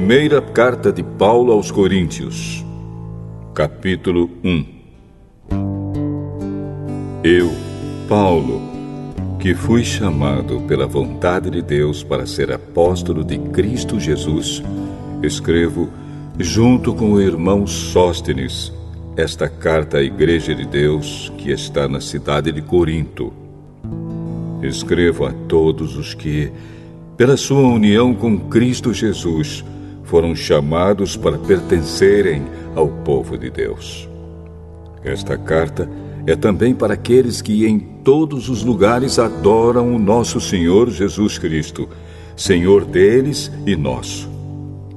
Primeira carta de Paulo aos Coríntios, capítulo 1. Eu, Paulo, que fui chamado pela vontade de Deus para ser apóstolo de Cristo Jesus, escrevo, junto com o irmão Sóstenes, esta carta à Igreja de Deus que está na cidade de Corinto. Escrevo a todos os que, pela sua união com Cristo Jesus, foram chamados para pertencerem ao povo de Deus. Esta carta é também para aqueles que em todos os lugares adoram o nosso Senhor Jesus Cristo, Senhor deles e nosso.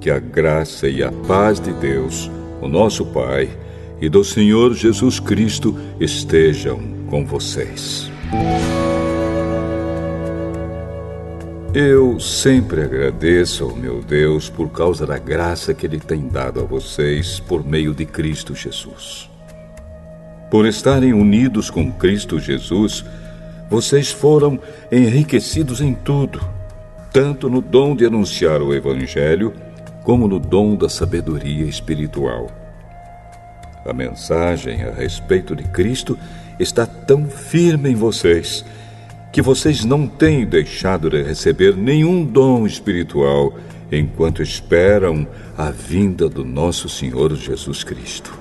Que a graça e a paz de Deus, o nosso Pai, e do Senhor Jesus Cristo estejam com vocês. Eu sempre agradeço ao meu Deus por causa da graça que Ele tem dado a vocês por meio de Cristo Jesus. Por estarem unidos com Cristo Jesus, vocês foram enriquecidos em tudo, tanto no dom de anunciar o Evangelho, como no dom da sabedoria espiritual. A mensagem a respeito de Cristo está tão firme em vocês, que vocês não têm deixado de receber nenhum dom espiritual enquanto esperam a vinda do nosso Senhor Jesus Cristo.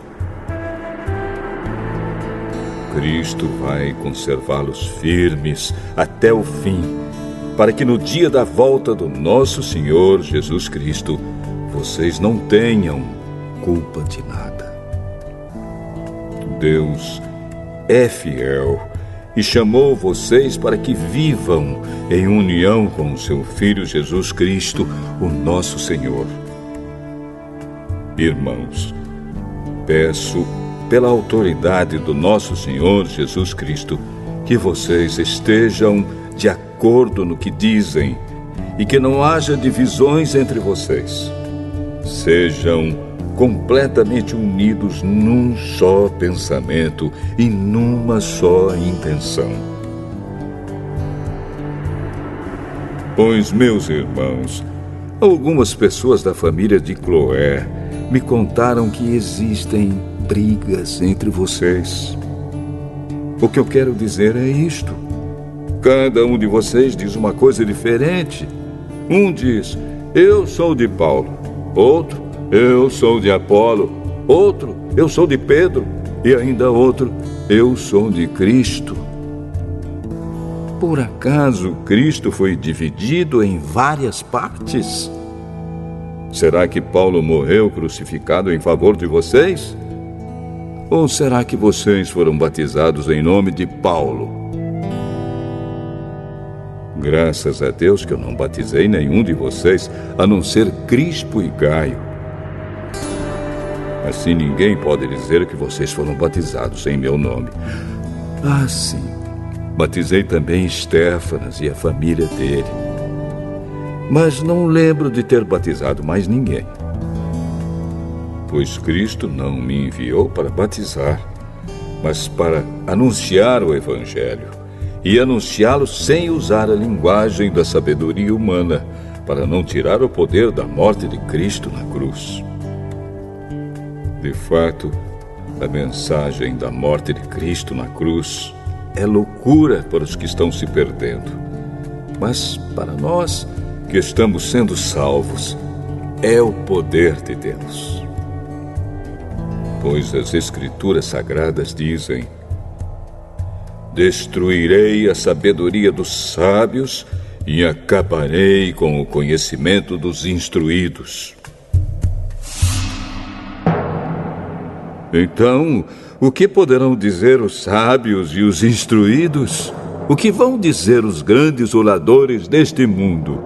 Cristo vai conservá-los firmes até o fim, para que no dia da volta do nosso Senhor Jesus Cristo, vocês não tenham culpa de nada. Deus é fiel e chamou vocês para que vivam em união com o seu Filho Jesus Cristo, o nosso Senhor. Irmãos, peço, pela autoridade do nosso Senhor Jesus Cristo, que vocês estejam de acordo no que dizem e que não haja divisões entre vocês. Sejam completamente unidos num só pensamento e numa só intenção. Pois, meus irmãos, algumas pessoas da família de Cloé me contaram que existem brigas entre vocês. O que eu quero dizer é isto: cada um de vocês diz uma coisa diferente. Um diz, eu sou de Paulo. Outro, eu sou de Apolo. Outro, eu sou de Pedro. E ainda outro, eu sou de Cristo. Por acaso Cristo foi dividido em várias partes? Será que Paulo morreu crucificado em favor de vocês? Ou será que vocês foram batizados em nome de Paulo? Graças a Deus que eu não batizei nenhum de vocês, a não ser Crispo e Gaio. Assim ninguém pode dizer que vocês foram batizados em meu nome. Ah, sim. Batizei também Estéfanas e a família dele. Mas não lembro de ter batizado mais ninguém. Pois Cristo não me enviou para batizar, mas para anunciar o Evangelho, e anunciá-lo sem usar a linguagem da sabedoria humana, para não tirar o poder da morte de Cristo na cruz. De fato, a mensagem da morte de Cristo na cruz é loucura para os que estão se perdendo. Mas para nós, que estamos sendo salvos, é o poder de Deus. Pois as Escrituras Sagradas dizem: destruirei a sabedoria dos sábios e acabarei com o conhecimento dos instruídos. Então, o que poderão dizer os sábios e os instruídos? O que vão dizer os grandes oradores deste mundo?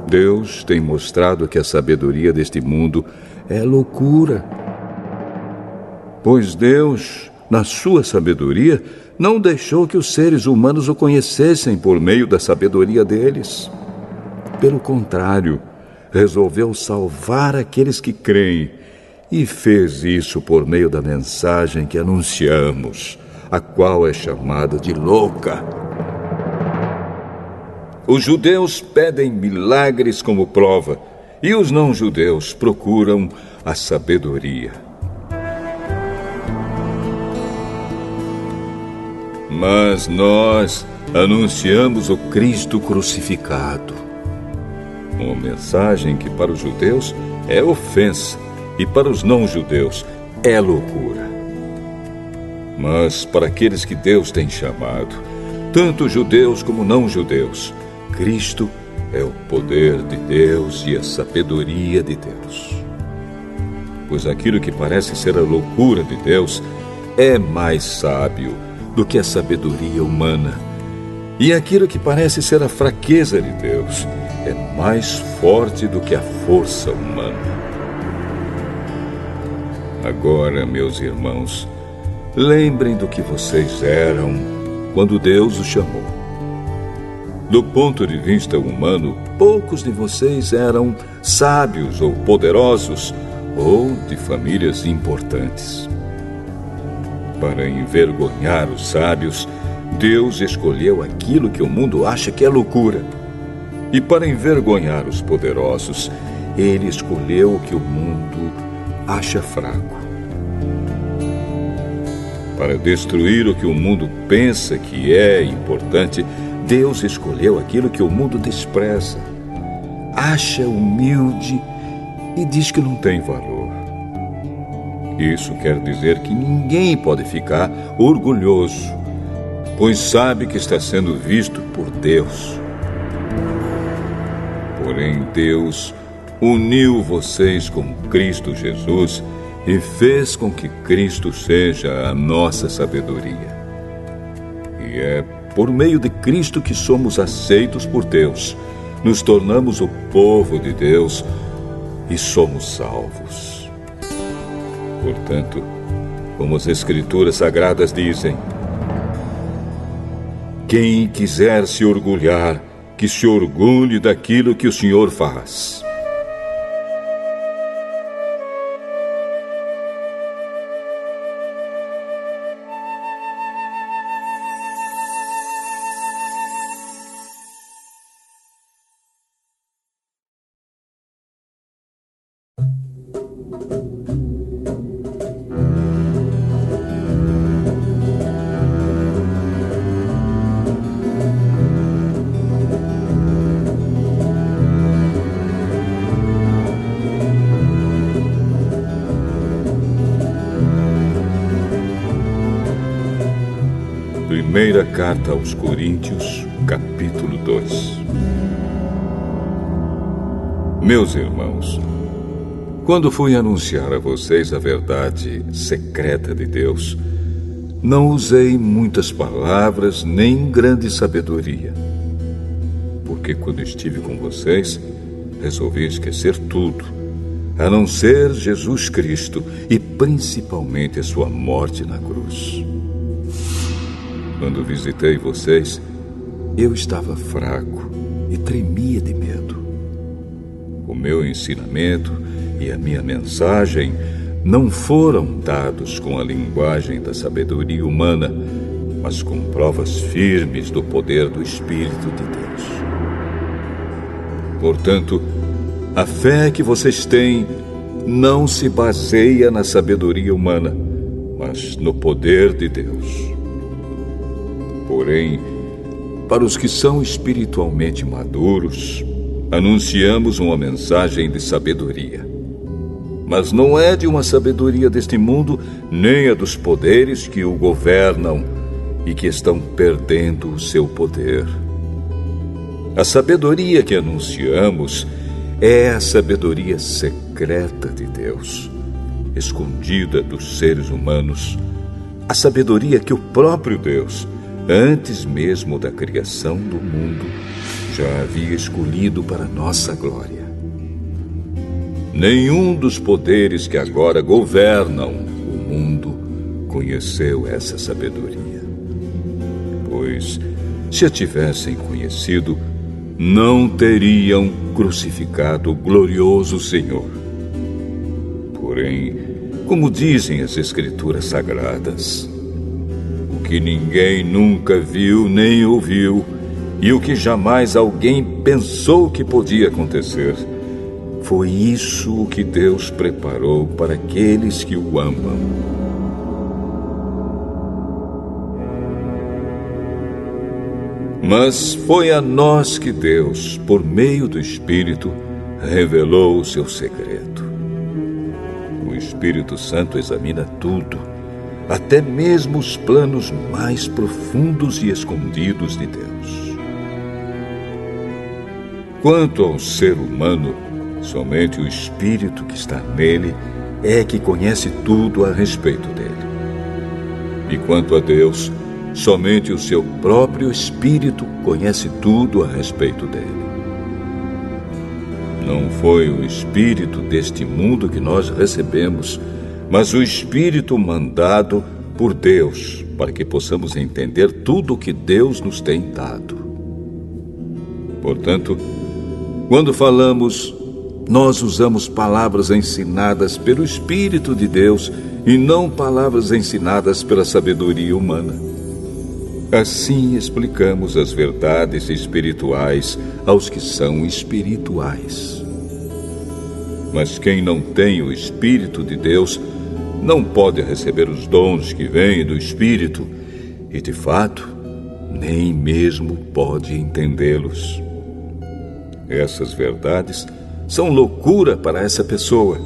Deus tem mostrado que a sabedoria deste mundo é loucura. Pois Deus, na sua sabedoria, não deixou que os seres humanos o conhecessem por meio da sabedoria deles. Pelo contrário, resolveu salvar aqueles que creem, e fez isso por meio da mensagem que anunciamos, a qual é chamada de louca. Os judeus pedem milagres como prova, e os não-judeus procuram a sabedoria. Mas nós anunciamos o Cristo crucificado, uma mensagem que para os judeus é ofensa e para os não-judeus é loucura. Mas para aqueles que Deus tem chamado, tanto judeus como não-judeus, Cristo é o poder de Deus e a sabedoria de Deus. Pois aquilo que parece ser a loucura de Deus é mais sábio do que a sabedoria humana. E aquilo que parece ser a fraqueza de Deus é mais forte do que a força humana. Agora, meus irmãos, lembrem do que vocês eram quando Deus os chamou. Do ponto de vista humano, poucos de vocês eram sábios ou poderosos ou de famílias importantes. Para envergonhar os sábios, Deus escolheu aquilo que o mundo acha que é loucura. E para envergonhar os poderosos, Ele escolheu o que o mundo acha fraco. Para destruir o que o mundo pensa que é importante, Deus escolheu aquilo que o mundo despreza, acha humilde e diz que não tem valor. Isso quer dizer que ninguém pode ficar orgulhoso, pois sabe que está sendo visto por Deus. Porém, Deus uniu vocês com Cristo Jesus e fez com que Cristo seja a nossa sabedoria. E é por meio de Cristo que somos aceitos por Deus, nos tornamos o povo de Deus e somos salvos. Portanto, como as Escrituras Sagradas dizem, quem quiser se orgulhar, que se orgulhe daquilo que o Senhor faz. Primeira Carta aos Coríntios, capítulo 2. Meus irmãos, quando fui anunciar a vocês a verdade secreta de Deus, não usei muitas palavras nem grande sabedoria, porque quando estive com vocês, resolvi esquecer tudo, a não ser Jesus Cristo e principalmente a sua morte na cruz. Quando visitei vocês, eu estava fraco e tremia de medo. O meu ensinamento e a minha mensagem não foram dados com a linguagem da sabedoria humana, mas com provas firmes do poder do Espírito de Deus. Portanto, a fé que vocês têm não se baseia na sabedoria humana, mas no poder de Deus. Porém, para os que são espiritualmente maduros, anunciamos uma mensagem de sabedoria. Mas não é de uma sabedoria deste mundo, nem a dos poderes que o governam e que estão perdendo o seu poder. A sabedoria que anunciamos é a sabedoria secreta de Deus, escondida dos seres humanos, a sabedoria que o próprio Deus, antes mesmo da criação do mundo, já havia escolhido para nossa glória. Nenhum dos poderes que agora governam o mundo conheceu essa sabedoria. Pois, se a tivessem conhecido, não teriam crucificado o glorioso Senhor. Porém, como dizem as Escrituras Sagradas, o que ninguém nunca viu nem ouviu, e o que jamais alguém pensou que podia acontecer, Foi isso o que Deus preparou para aqueles que o amam. Mas foi a nós que Deus, por meio do Espírito, revelou o seu segredo. O Espírito Santo examina tudo, até mesmo os planos mais profundos e escondidos de Deus. Quanto ao ser humano, somente o Espírito que está nele é que conhece tudo a respeito dele. E quanto a Deus, somente o seu próprio Espírito conhece tudo a respeito dele. Não foi o Espírito deste mundo que nós recebemos, mas o Espírito mandado por Deus, para que possamos entender tudo o que Deus nos tem dado. Portanto, quando falamos, nós usamos palavras ensinadas pelo Espírito de Deus e não palavras ensinadas pela sabedoria humana. Assim explicamos as verdades espirituais aos que são espirituais. Mas quem não tem o Espírito de Deus não pode receber os dons que vêm do Espírito e, de fato, nem mesmo pode entendê-los. Essas verdades são loucura para essa pessoa,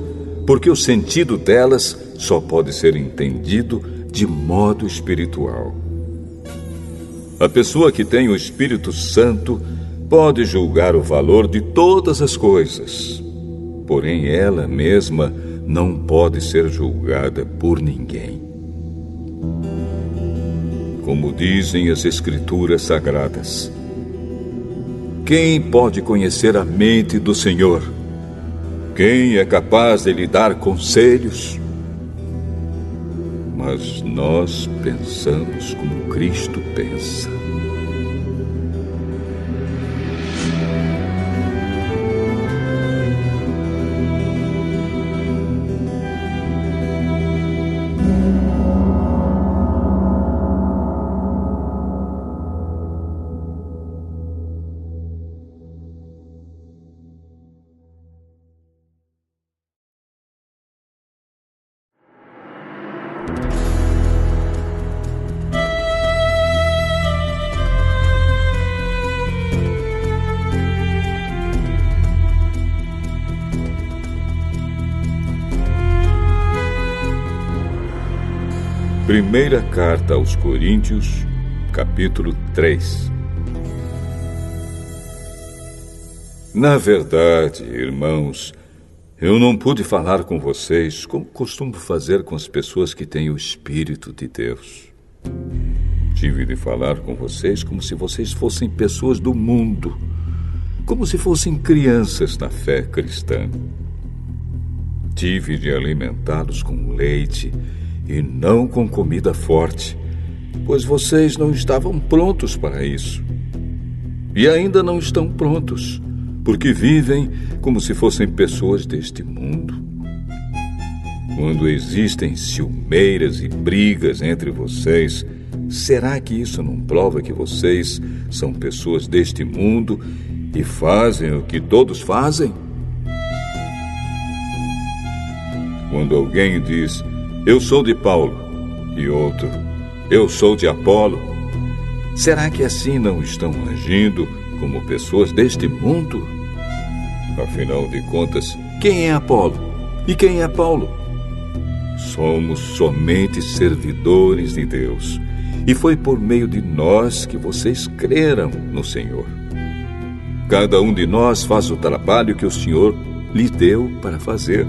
porque o sentido delas só pode ser entendido de modo espiritual. A pessoa que tem o Espírito Santo pode julgar o valor de todas as coisas, porém ela mesma não pode ser julgada por ninguém. Como dizem as Escrituras Sagradas, quem pode conhecer a mente do Senhor? Quem é capaz de lhe dar conselhos? Mas nós pensamos como Cristo pensa. Primeira Carta aos Coríntios, capítulo 3. Na verdade, irmãos, eu não pude falar com vocês como costumo fazer com as pessoas que têm o Espírito de Deus. Tive de falar com vocês como se vocês fossem pessoas do mundo, como se fossem crianças na fé cristã. Tive de alimentá-los com leite e não com comida forte, pois vocês não estavam prontos para isso. E ainda não estão prontos, porque vivem como se fossem pessoas deste mundo. Quando existem ciumeiras e brigas entre vocês, será que isso não prova que vocês são pessoas deste mundo e fazem o que todos fazem? Quando alguém diz, eu sou de Paulo, e outro, eu sou de Apolo, será que assim não estão agindo como pessoas deste mundo? Afinal de contas, quem é Apolo? E quem é Paulo? Somos somente servidores de Deus, e foi por meio de nós que vocês creram no Senhor. Cada um de nós faz o trabalho que o Senhor lhe deu para fazer.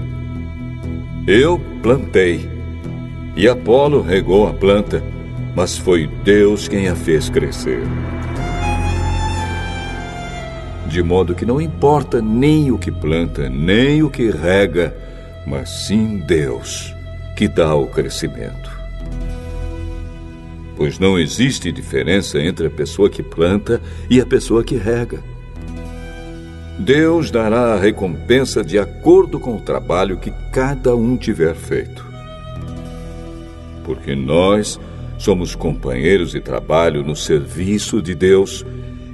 Eu plantei, e Apolo regou a planta, mas foi Deus quem a fez crescer. De modo que não importa nem o que planta, nem o que rega, mas sim Deus, que dá o crescimento. Pois não existe diferença entre a pessoa que planta e a pessoa que rega. Deus dará a recompensa de acordo com o trabalho que cada um tiver feito. Porque nós somos companheiros de trabalho no serviço de Deus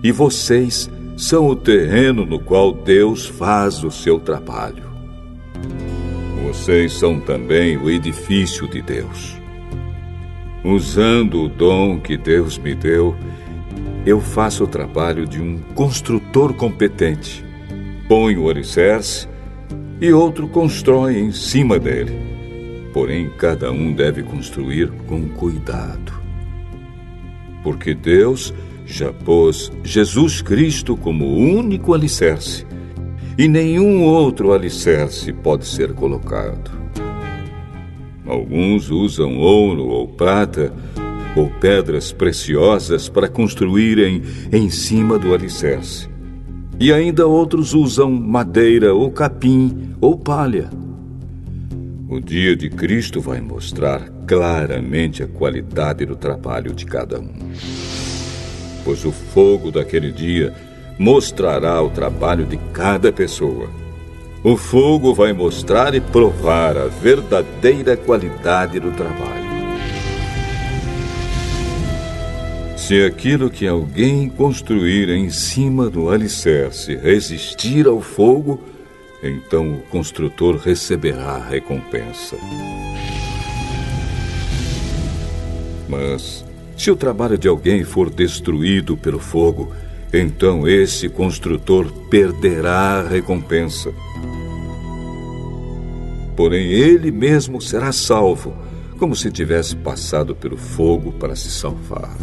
e vocês são o terreno no qual Deus faz o seu trabalho. Vocês são também o edifício de Deus. Usando o dom que Deus me deu, eu faço o trabalho de um construtor competente. Ponho o alicerce e outro constrói em cima dele. Porém, cada um deve construir com cuidado. Porque Deus já pôs Jesus Cristo como o único alicerce, e nenhum outro alicerce pode ser colocado. Alguns usam ouro ou prata ou pedras preciosas para construírem em cima do alicerce. E ainda outros usam madeira ou capim ou palha. O dia de Cristo vai mostrar claramente a qualidade do trabalho de cada um. Pois o fogo daquele dia mostrará o trabalho de cada pessoa. O fogo vai mostrar e provar a verdadeira qualidade do trabalho. Se aquilo que alguém construir em cima do alicerce resistir ao fogo, então o construtor receberá a recompensa. Mas, se o trabalho de alguém for destruído pelo fogo, então esse construtor perderá a recompensa. Porém, ele mesmo será salvo, como se tivesse passado pelo fogo para se salvar.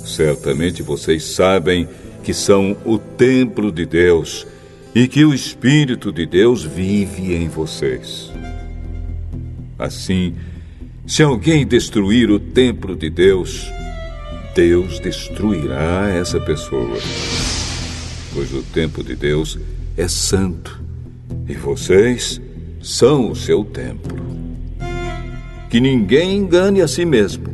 Certamente vocês sabem que são o templo de Deus e que o Espírito de Deus vive em vocês. Assim, se alguém destruir o templo de Deus, Deus destruirá essa pessoa. Pois o templo de Deus é santo e vocês são o seu templo. Que ninguém engane a si mesmo.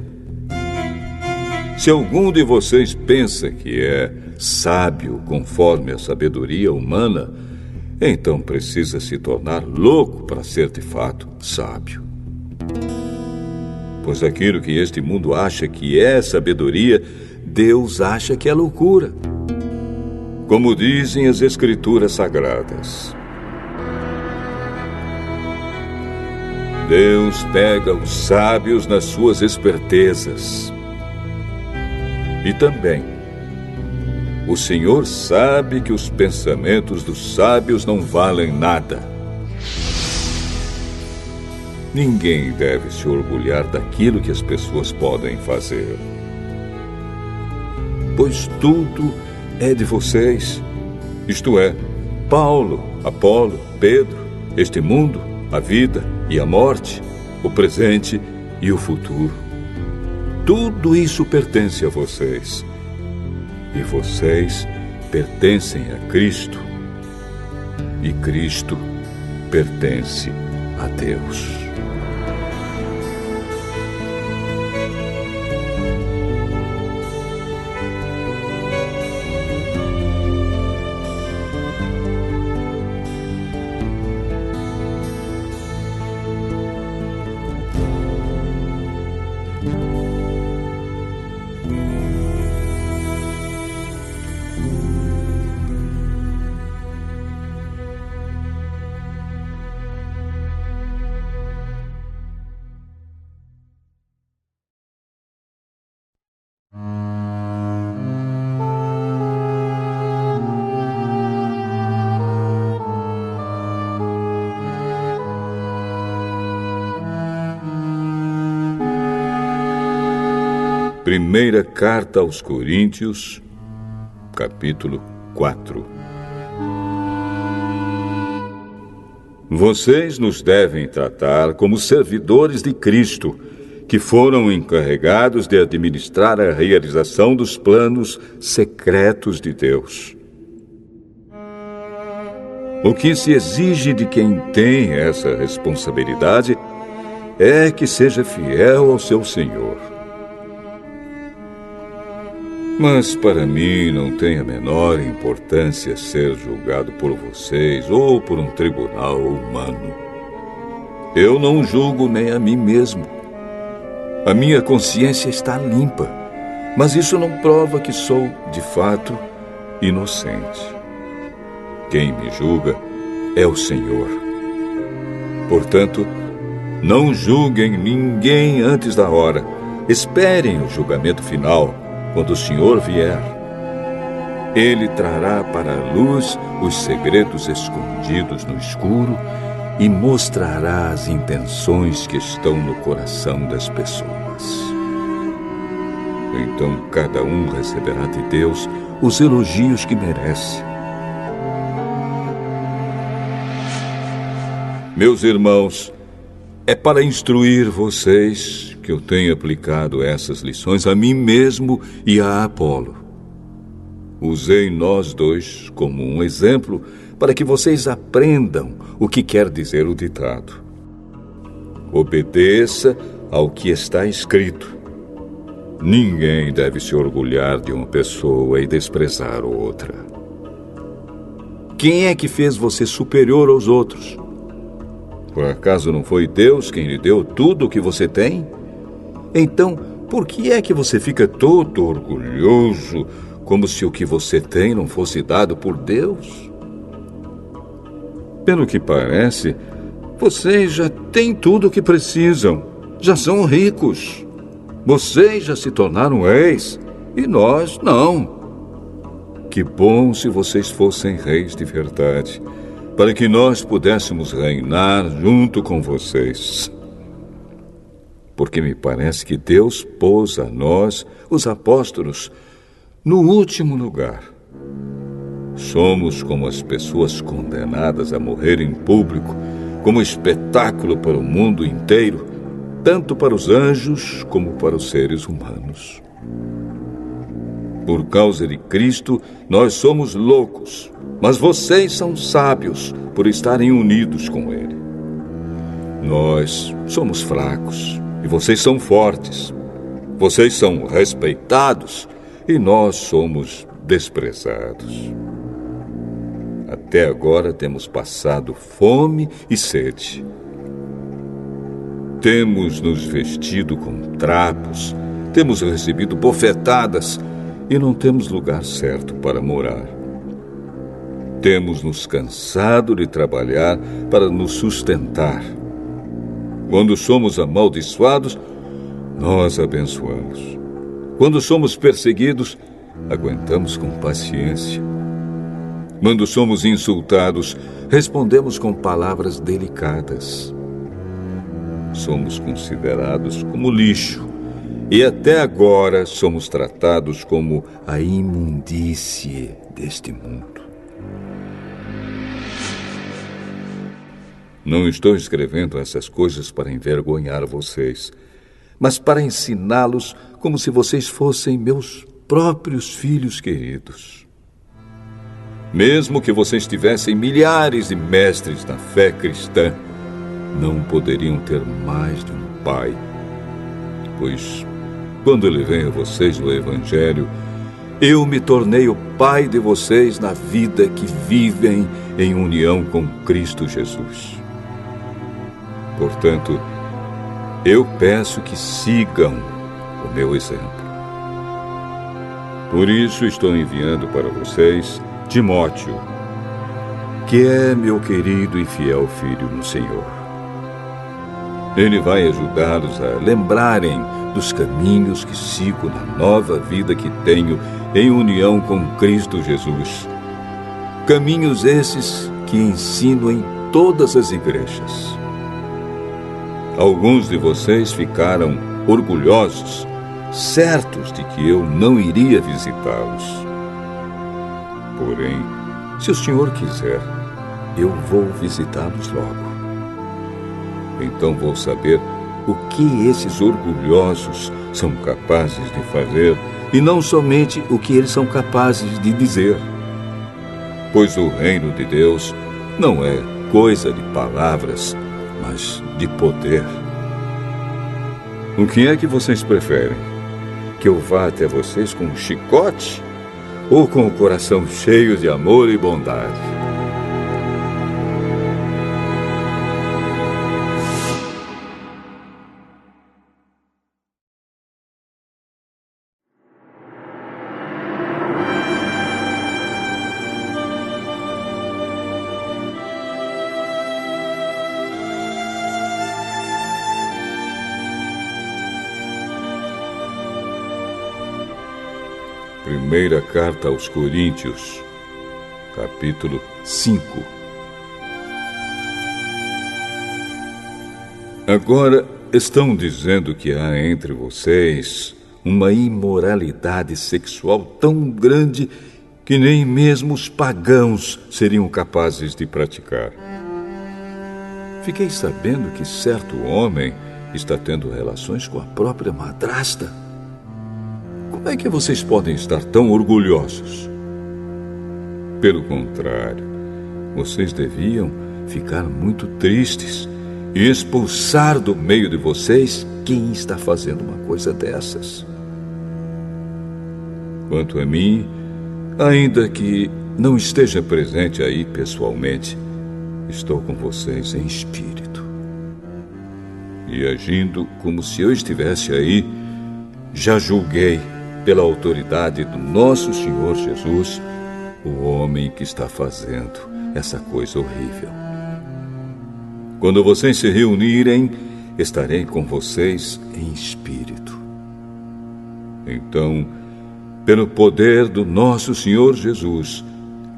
Se algum de vocês pensa que é sábio conforme a sabedoria humana, então precisa se tornar louco para ser de fato sábio. Pois aquilo que este mundo acha que é sabedoria, Deus acha que é loucura. Como dizem as Escrituras Sagradas, Deus pega os sábios nas suas espertezas. E também, o Senhor sabe que os pensamentos dos sábios não valem nada. Ninguém deve se orgulhar daquilo que as pessoas podem fazer. Pois tudo é de vocês, isto é, Paulo, Apolo, Pedro, este mundo, a vida e a morte, o presente e o futuro. Tudo isso pertence a vocês. E vocês pertencem a Cristo. E Cristo pertence a Deus. Primeira Carta aos Coríntios, capítulo 4. Vocês nos devem tratar como servidores de Cristo, que foram encarregados de administrar a realização dos planos secretos de Deus. O que se exige de quem tem essa responsabilidade é que seja fiel ao seu Senhor. Mas para mim não tem a menor importância ser julgado por vocês ou por um tribunal humano. Eu não julgo nem a mim mesmo. A minha consciência está limpa Mas isso não prova que sou, de fato, inocente. Quem me julga é o Senhor. Portanto, não julguem ninguém antes da hora. Esperem o julgamento final, quando o Senhor vier. Ele trará para a luz os segredos escondidos no escuro e mostrará as intenções que estão no coração das pessoas. Então cada um receberá de Deus os elogios que merece. Meus irmãos, é para instruir vocês que eu tenho aplicado essas lições a mim mesmo e a Apolo. Usei nós dois como um exemplo para que vocês aprendam o que quer dizer o ditado. Obedeça ao que está escrito. Ninguém deve se orgulhar de uma pessoa e desprezar outra. Quem é que fez você superior aos outros? Por acaso não foi Deus quem lhe deu tudo o que você tem? Então, por que é que você fica todo orgulhoso, como se o que você tem não fosse dado por Deus? Pelo que parece, vocês já têm tudo o que precisam. Já são ricos. Vocês já se tornaram reis e nós não. Que bom se vocês fossem reis de verdade, para que nós pudéssemos reinar junto com vocês. Porque me parece que Deus pôs a nós, os apóstolos, no último lugar. Somos como as pessoas condenadas a morrer em público, como espetáculo para o mundo inteiro, tanto para os anjos como para os seres humanos. Por causa de Cristo, nós somos loucos, mas vocês são sábios por estarem unidos com Ele. Nós somos fracos e vocês são fortes. Vocês são respeitados e nós somos desprezados. Até agora temos passado fome e sede. Temos nos vestido com trapos, temos recebido bofetadas e não temos lugar certo para morar. Temos nos cansado de trabalhar para nos sustentar. Quando somos amaldiçoados, nós abençoamos. Quando somos perseguidos, aguentamos com paciência. Quando somos insultados, respondemos com palavras delicadas. Somos considerados como lixo e até agora somos tratados como a imundície deste mundo. Não estou escrevendo essas coisas para envergonhar vocês, mas para ensiná-los como se vocês fossem meus próprios filhos queridos. Mesmo que vocês tivessem milhares de mestres na fé cristã, não poderiam ter mais de um pai. Pois, quando ele vem a vocês no Evangelho, eu me tornei o pai de vocês na vida que vivem em união com Cristo Jesus. Portanto, eu peço que sigam o meu exemplo. Por isso estou enviando para vocês Timóteo, que é meu querido e fiel filho no Senhor. Ele vai ajudá-los a lembrarem dos caminhos que sigo na nova vida que tenho em união com Cristo Jesus. Caminhos esses que ensino em todas as igrejas. Alguns de vocês ficaram orgulhosos, certos de que eu não iria visitá-los. Porém, se o Senhor quiser, eu vou visitá-los logo. Então vou saber o que esses orgulhosos são capazes de fazer e não somente o que eles são capazes de dizer. Pois o reino de Deus não é coisa de palavras, mas de poder. O que é que vocês preferem? Que eu vá até vocês com um chicote ou com o coração cheio de amor e bondade? Primeira carta aos Coríntios, capítulo 5. Agora estão dizendo que há entre vocês uma imoralidade sexual tão grande que nem mesmo os pagãos seriam capazes de praticar. Fiquei sabendo que certo homem está tendo relações com a própria madrasta. Como é que vocês podem estar tão orgulhosos? Pelo contrário, vocês deviam ficar muito tristes e expulsar do meio de vocês quem está fazendo uma coisa dessas. Quanto a mim, ainda que não esteja presente aí pessoalmente, estou com vocês em espírito. E agindo como se eu estivesse aí, já julguei pela autoridade do nosso Senhor Jesus o homem que está fazendo essa coisa horrível. Quando vocês se reunirem, estarei com vocês em espírito. Então, pelo poder do nosso Senhor Jesus,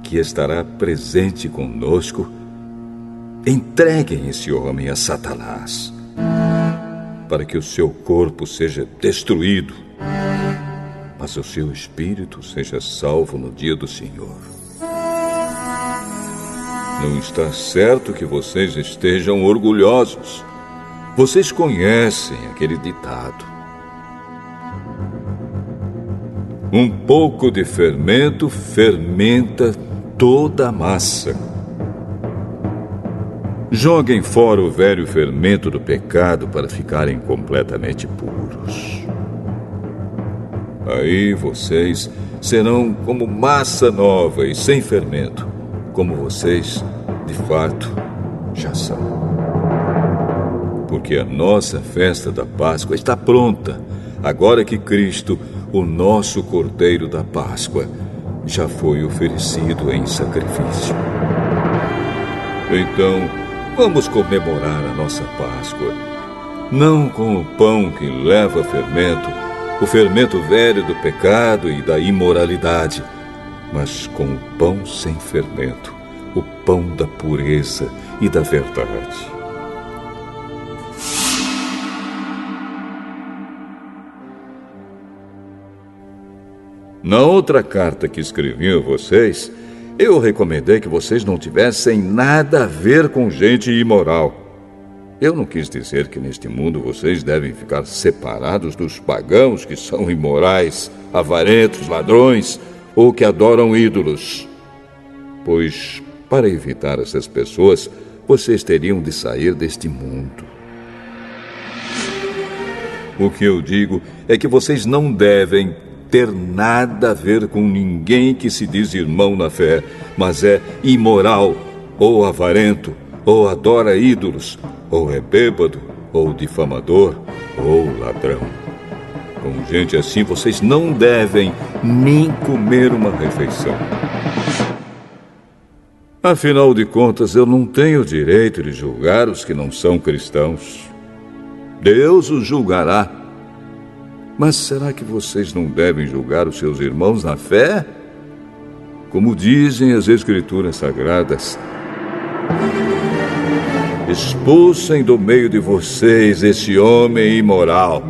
que estará presente conosco, entreguem esse homem a Satanás, para que o seu corpo seja destruído, mas o seu espírito seja salvo no dia do Senhor. Não está certo que vocês estejam orgulhosos. Vocês conhecem aquele ditado: um pouco de fermento fermenta toda a massa. Joguem fora o velho fermento do pecado para ficarem completamente puros. Aí vocês serão como massa nova e sem fermento, como vocês, de fato, já são. Porque a nossa festa da Páscoa está pronta, agora que Cristo, o nosso Cordeiro da Páscoa, já foi oferecido em sacrifício. Então, vamos comemorar a nossa Páscoa, não com o pão que leva fermento, o fermento velho do pecado e da imoralidade, mas com o pão sem fermento, o pão da pureza e da verdade. Na outra carta que escrevi a vocês, eu recomendei que vocês não tivessem nada a ver com gente imoral. Eu não quis dizer que neste mundo vocês devem ficar separados dos pagãos que são imorais, avarentos, ladrões ou que adoram ídolos. Pois, para evitar essas pessoas, vocês teriam de sair deste mundo. O que eu digo é que vocês não devem ter nada a ver com ninguém que se diz irmão na fé, mas é imoral, ou avarento, ou adora ídolos, ou é bêbado, ou difamador, ou ladrão. Com gente assim, vocês não devem nem comer uma refeição. Afinal de contas, eu não tenho o direito de julgar os que não são cristãos. Deus os julgará. Mas será que vocês não devem julgar os seus irmãos na fé? Como dizem as Escrituras Sagradas: expulsem do meio de vocês esse homem imoral.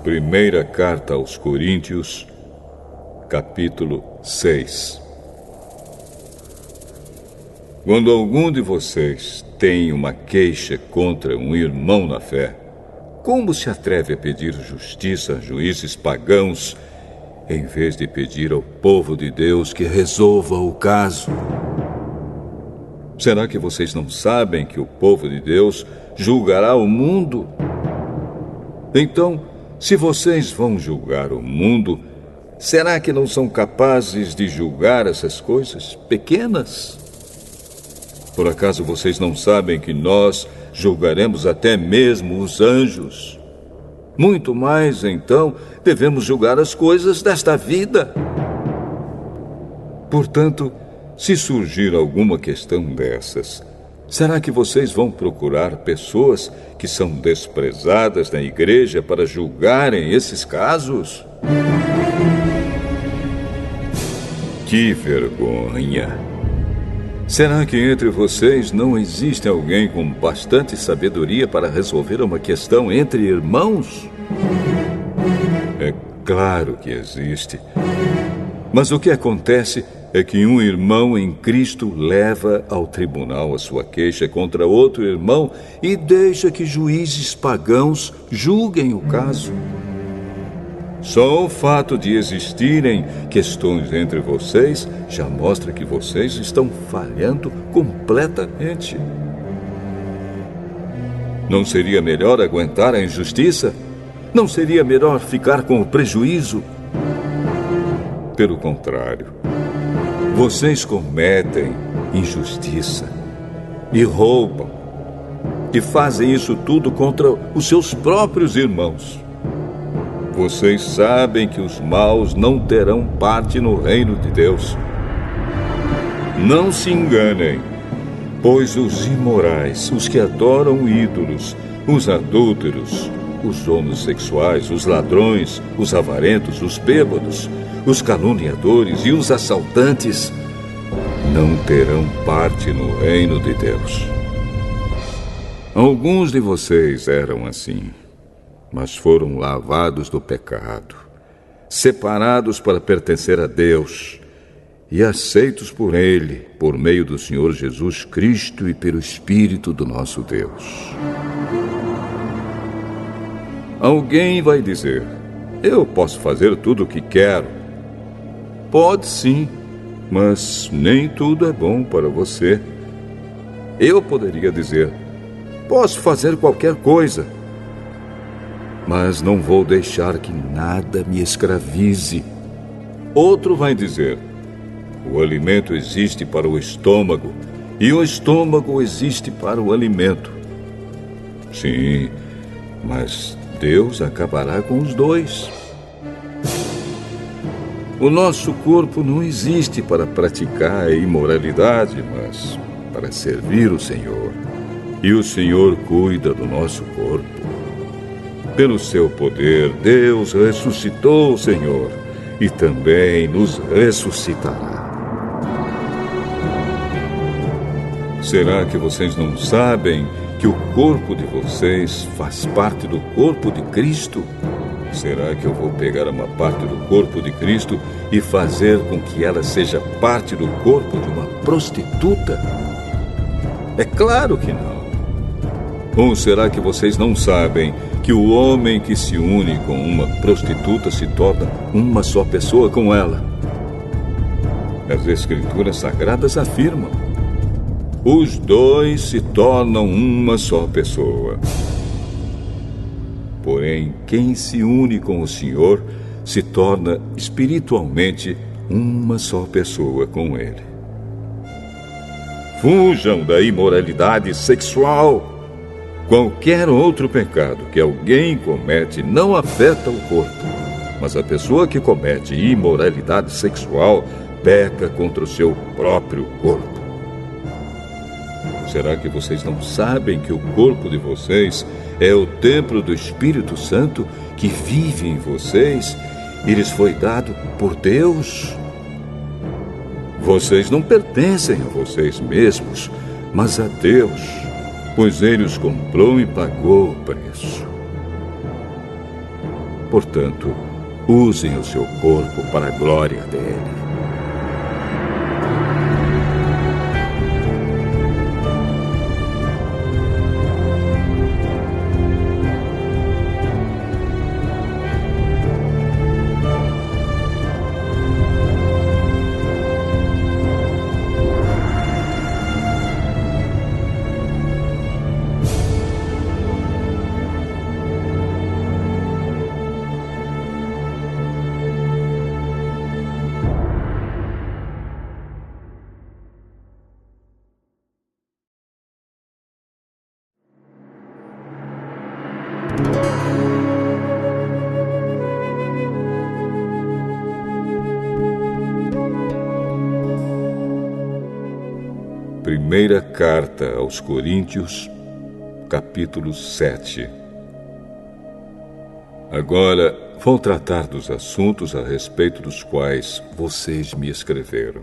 Primeira carta aos Coríntios, capítulo 6. Quando algum de vocês tem uma queixa contra um irmão na fé, como se atreve a pedir justiça a juízes pagãos, em vez de pedir ao povo de Deus que resolva o caso? Será que vocês não sabem que o povo de Deus julgará o mundo? Então, se vocês vão julgar o mundo, será que não são capazes de julgar essas coisas pequenas? Por acaso vocês não sabem que nós julgaremos até mesmo os anjos? Muito mais, então, devemos julgar as coisas desta vida. Portanto, se surgir alguma questão dessas, será que vocês vão procurar pessoas que são desprezadas na igreja para julgarem esses casos? Que vergonha! Será que entre vocês não existe alguém com bastante sabedoria para resolver uma questão entre irmãos? É claro que existe. Mas o que acontece é que um irmão em Cristo leva ao tribunal a sua queixa contra outro irmão e deixa que juízes pagãos julguem o caso. Só o fato de existirem questões entre vocês já mostra que vocês estão falhando completamente. Não seria melhor aguentar a injustiça? Não seria melhor ficar com o prejuízo? Pelo contrário, vocês cometem injustiça e roubam e fazem isso tudo contra os seus próprios irmãos. Vocês sabem que os maus não terão parte no reino de Deus. Não se enganem, pois os imorais, os que adoram ídolos, os adúlteros, os homossexuais, os ladrões, os avarentos, os bêbados, os caluniadores e os assaltantes não terão parte no reino de Deus. Alguns de vocês eram assim, mas foram lavados do pecado, separados para pertencer a Deus e aceitos por Ele, por meio do Senhor Jesus Cristo e pelo Espírito do nosso Deus. Alguém vai dizer: eu posso fazer tudo o que quero. Pode sim, mas nem tudo é bom para você. Eu poderia dizer: posso fazer qualquer coisa, mas não vou deixar que nada me escravize. Outro vai dizer: o alimento existe para o estômago e o estômago existe para o alimento. Sim, mas Deus acabará com os dois. O nosso corpo não existe para praticar a imoralidade, mas para servir o Senhor. E o Senhor cuida do nosso corpo. Pelo seu poder, Deus ressuscitou o Senhor e também nos ressuscitará. Será que vocês não sabem que o corpo de vocês faz parte do corpo de Cristo? Será que eu vou pegar uma parte do corpo de Cristo e fazer com que ela seja parte do corpo de uma prostituta? É claro que não. Ou será que vocês não sabem que o homem que se une com uma prostituta se torna uma só pessoa com ela? As Escrituras Sagradas afirmam: os dois se tornam uma só pessoa. Porém, quem se une com o Senhor se torna espiritualmente uma só pessoa com Ele. Fujam da imoralidade sexual. Qualquer outro pecado que alguém comete não afeta o corpo, mas a pessoa que comete imoralidade sexual peca contra o seu próprio corpo. Será que vocês não sabem que o corpo de vocês é o templo do Espírito Santo que vive em vocês e lhes foi dado por Deus? Vocês não pertencem a vocês mesmos, mas a Deus, pois Ele os comprou e pagou o preço. Portanto, usem o seu corpo para a glória dele. Primeira carta aos Coríntios, capítulo 7. Agora vou tratar dos assuntos a respeito dos quais vocês me escreveram.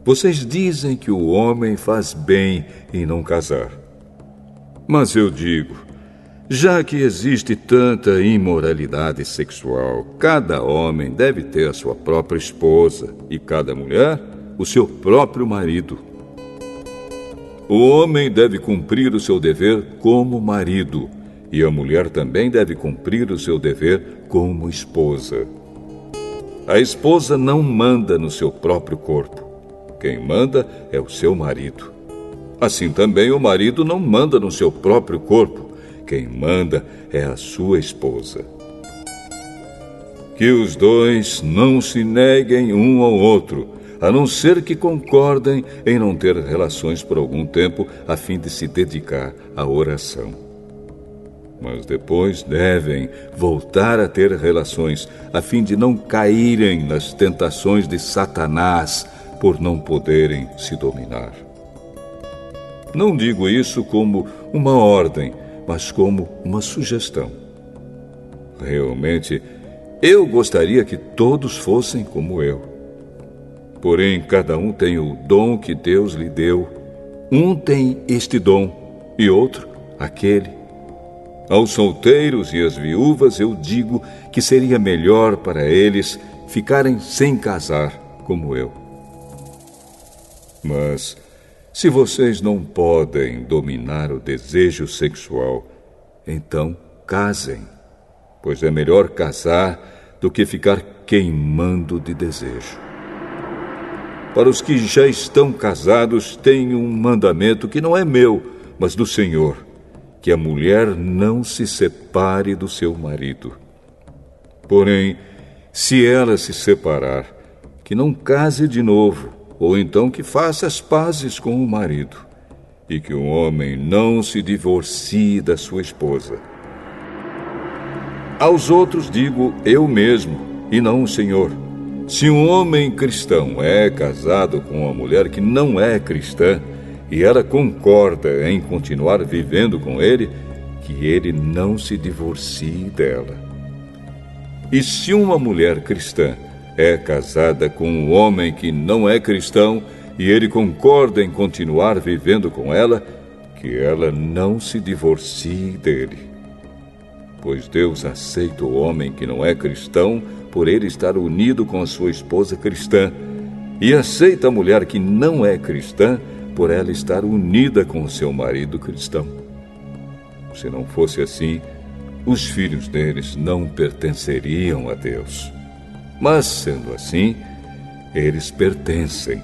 Vocês dizem que o homem faz bem em não casar. Mas eu digo, já que existe tanta imoralidade sexual, cada homem deve ter a sua própria esposa e cada mulher o seu próprio marido. O homem deve cumprir o seu dever como marido, e a mulher também deve cumprir o seu dever como esposa. A esposa não manda no seu próprio corpo. Quem manda é o seu marido. Assim também o marido não manda no seu próprio corpo. Quem manda é a sua esposa. Que os dois não se neguem um ao outro, a não ser que concordem em não ter relações por algum tempo, a fim de se dedicar à oração. Mas depois devem voltar a ter relações, a fim de não caírem nas tentações de Satanás, por não poderem se dominar. Não digo isso como uma ordem, mas como uma sugestão. Realmente, eu gostaria que todos fossem como eu. Porém, cada um tem o dom que Deus lhe deu. Um tem este dom e outro aquele. Aos solteiros e às viúvas eu digo que seria melhor para eles ficarem sem casar, como eu. Mas, se vocês não podem dominar o desejo sexual, então casem, pois é melhor casar do que ficar queimando de desejo. Para os que já estão casados, tenho um mandamento que não é meu, mas do Senhor, que a mulher não se separe do seu marido. Porém, se ela se separar, que não case de novo, ou então que faça as pazes com o marido, e que o homem não se divorcie da sua esposa. Aos outros digo eu mesmo, e não o Senhor. Se um homem cristão é casado com uma mulher que não é cristã, e ela concorda em continuar vivendo com ele, que ele não se divorcie dela. E se uma mulher cristã é casada com um homem que não é cristão e ele concorda em continuar vivendo com ela, que ela não se divorcie dele. Pois Deus aceita o homem que não é cristão por ele estar unido com a sua esposa cristã, e aceita a mulher que não é cristã por ela estar unida com o seu marido cristão. Se não fosse assim, os filhos deles não pertenceriam a Deus. Mas, sendo assim, eles pertencem.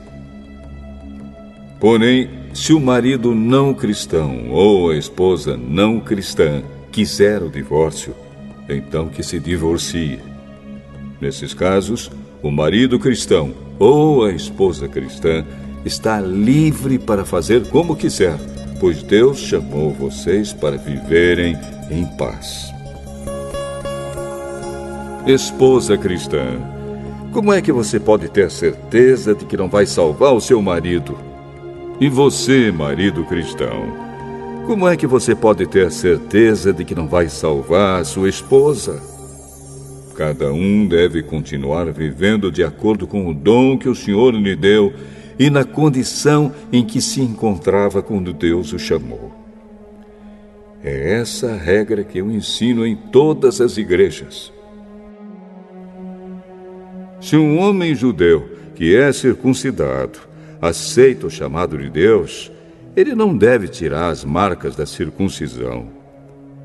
Porém, se o marido não cristão ou a esposa não cristã quiser o divórcio, então que se divorcie. Nesses casos, o marido cristão ou a esposa cristã está livre para fazer como quiser, pois Deus chamou vocês para viverem em paz. Esposa cristã, como é que você pode ter certeza de que não vai salvar o seu marido? E você, marido cristão, como é que você pode ter certeza de que não vai salvar a sua esposa? Cada um deve continuar vivendo de acordo com o dom que o Senhor lhe deu e na condição em que se encontrava quando Deus o chamou. É essa a regra que eu ensino em todas as igrejas. Se um homem judeu que é circuncidado aceita o chamado de Deus, ele não deve tirar as marcas da circuncisão.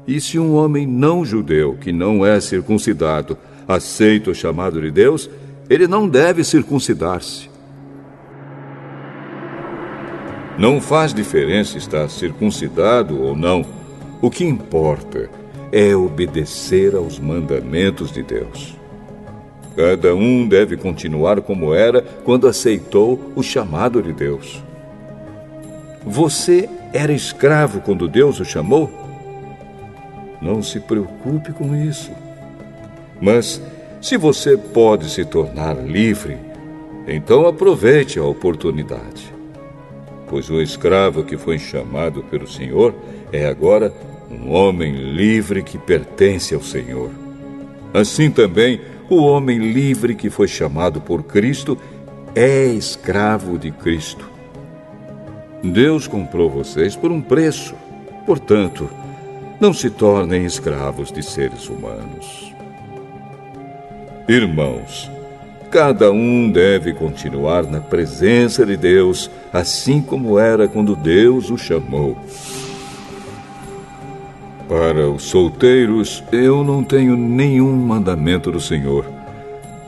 E se um homem não judeu que não é circuncidado aceita o chamado de Deus, ele não deve circuncidar-se. Não faz diferença estar circuncidado ou não. O que importa é obedecer aos mandamentos de Deus. Cada um deve continuar como era quando aceitou o chamado de Deus. Você era escravo quando Deus o chamou? Não se preocupe com isso. Mas, se você pode se tornar livre, então aproveite a oportunidade. pois o escravo que foi chamado pelo Senhor é agora um homem livre que pertence ao Senhor. Assim também, o homem livre que foi chamado por Cristo é escravo de Cristo. Deus comprou vocês por um preço. Portanto, não se tornem escravos de seres humanos. Irmãos, cada um deve continuar na presença de Deus, assim como era quando Deus o chamou. Para os solteiros, eu não tenho nenhum mandamento do Senhor,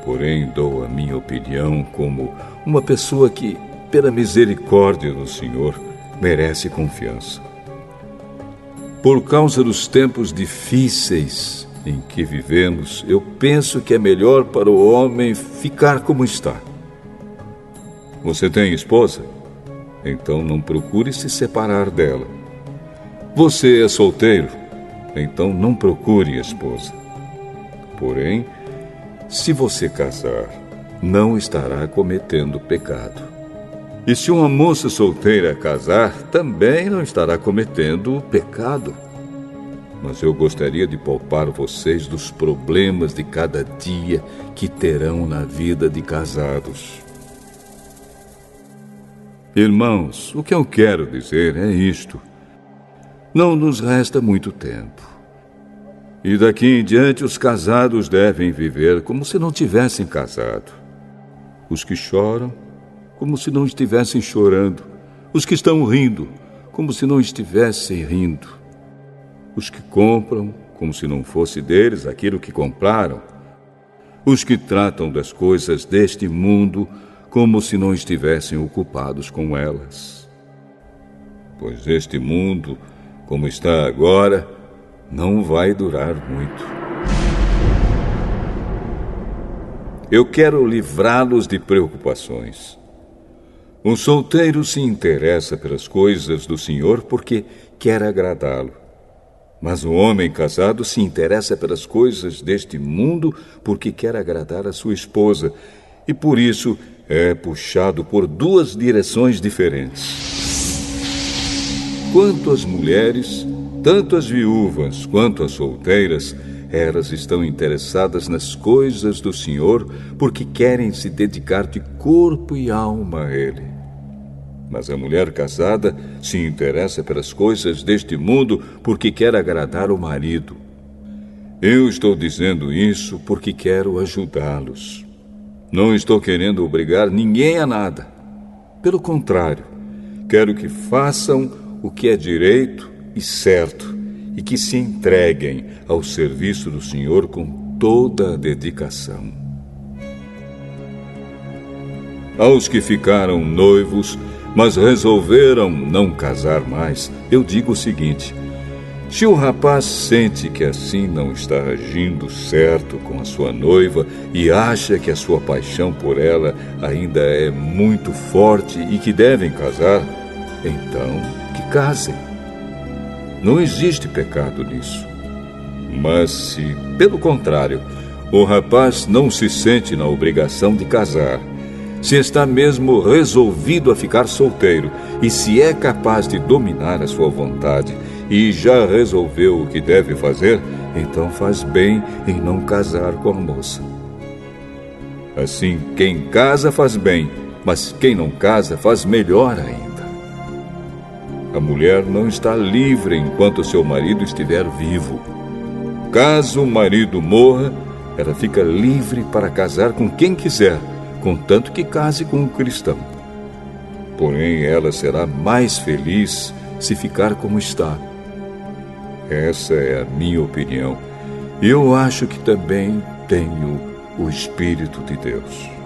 porém dou a minha opinião como uma pessoa que, pela misericórdia do Senhor, merece confiança. Por causa dos tempos difíceis em que vivemos, eu penso que é melhor para o homem ficar como está. Você tem esposa? Então não procure se separar dela. Você é solteiro? Então não procure esposa. Porém, se você casar, não estará cometendo pecado. E se uma moça solteira casar, também não estará cometendo pecado. Mas eu gostaria de poupar vocês dos problemas de cada dia que terão na vida de casados. Irmãos, o que eu quero dizer é isto. Não nos resta muito tempo. E daqui em diante os casados devem viver como se não tivessem casado. Os que choram, como se não estivessem chorando. Os que estão rindo, como se não estivessem rindo. Os que compram, como se não fosse deles aquilo que compraram. Os que tratam das coisas deste mundo, como se não estivessem ocupados com elas. Pois este mundo, como está agora, não vai durar muito. Eu quero livrá-los de preocupações. Um solteiro se interessa pelas coisas do Senhor porque quer agradá-lo. Mas o homem casado se interessa pelas coisas deste mundo porque quer agradar a sua esposa e por isso é puxado por duas direções diferentes. Quanto às mulheres, tanto as viúvas quanto as solteiras, elas estão interessadas nas coisas do Senhor porque querem se dedicar de corpo e alma a Ele. Mas a mulher casada se interessa pelas coisas deste mundo porque quer agradar o marido. Eu estou dizendo isso porque quero ajudá-los. Não estou querendo obrigar ninguém a nada. Pelo contrário, quero que façam o que é direito e certo e que se entreguem ao serviço do Senhor com toda a dedicação. Aos que ficaram noivos, mas resolveram não casar mais, eu digo o seguinte: se o rapaz sente que assim não está agindo certo com a sua noiva e acha que a sua paixão por ela ainda é muito forte e que devem casar, então que casem. Não existe pecado nisso. Mas se, pelo contrário, o rapaz não se sente na obrigação de casar, se está mesmo resolvido a ficar solteiro e se é capaz de dominar a sua vontade e já resolveu o que deve fazer, então faz bem em não casar com a moça. Assim, quem casa faz bem, mas quem não casa faz melhor ainda. A mulher não está livre enquanto seu marido estiver vivo. Caso o marido morra, ela fica livre para casar com quem quiser, contanto que case com um cristão. Porém, ela será mais feliz se ficar como está. Essa é a minha opinião. E eu acho que também tenho o Espírito de Deus.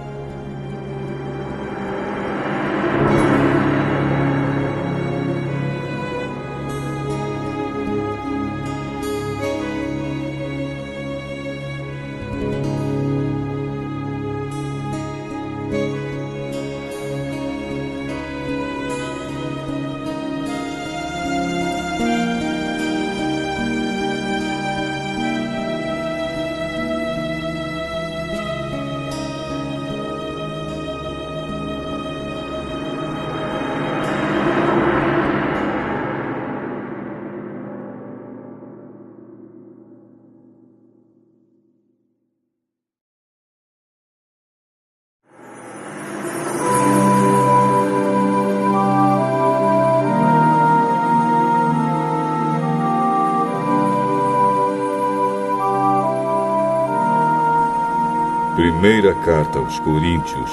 Primeira carta aos Coríntios,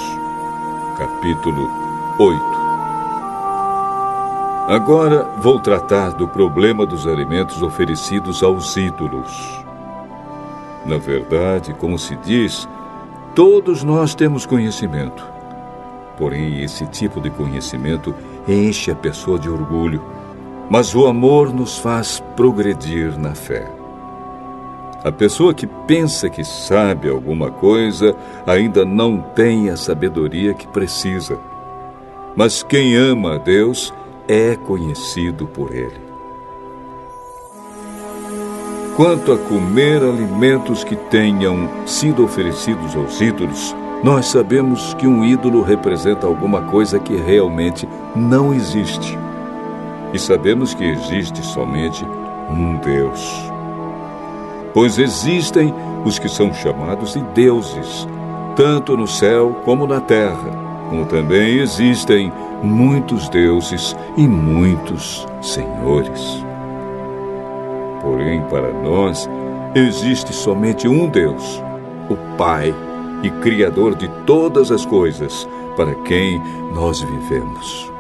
capítulo 8. Agora vou tratar do problema dos alimentos oferecidos aos ídolos. Na verdade, como se diz, todos nós temos conhecimento. Porém, esse tipo de conhecimento enche a pessoa de orgulho, mas o amor nos faz progredir na fé. A pessoa que pensa que sabe alguma coisa ainda não tem a sabedoria que precisa. Mas quem ama a Deus é conhecido por Ele. Quanto a comer alimentos que tenham sido oferecidos aos ídolos, nós sabemos que um ídolo representa alguma coisa que realmente não existe. E sabemos que existe somente um Deus. Pois existem os que são chamados de deuses, tanto no céu como na terra, como também existem muitos deuses e muitos senhores. Porém, para nós, existe somente um Deus, o Pai e Criador de todas as coisas, para quem nós vivemos.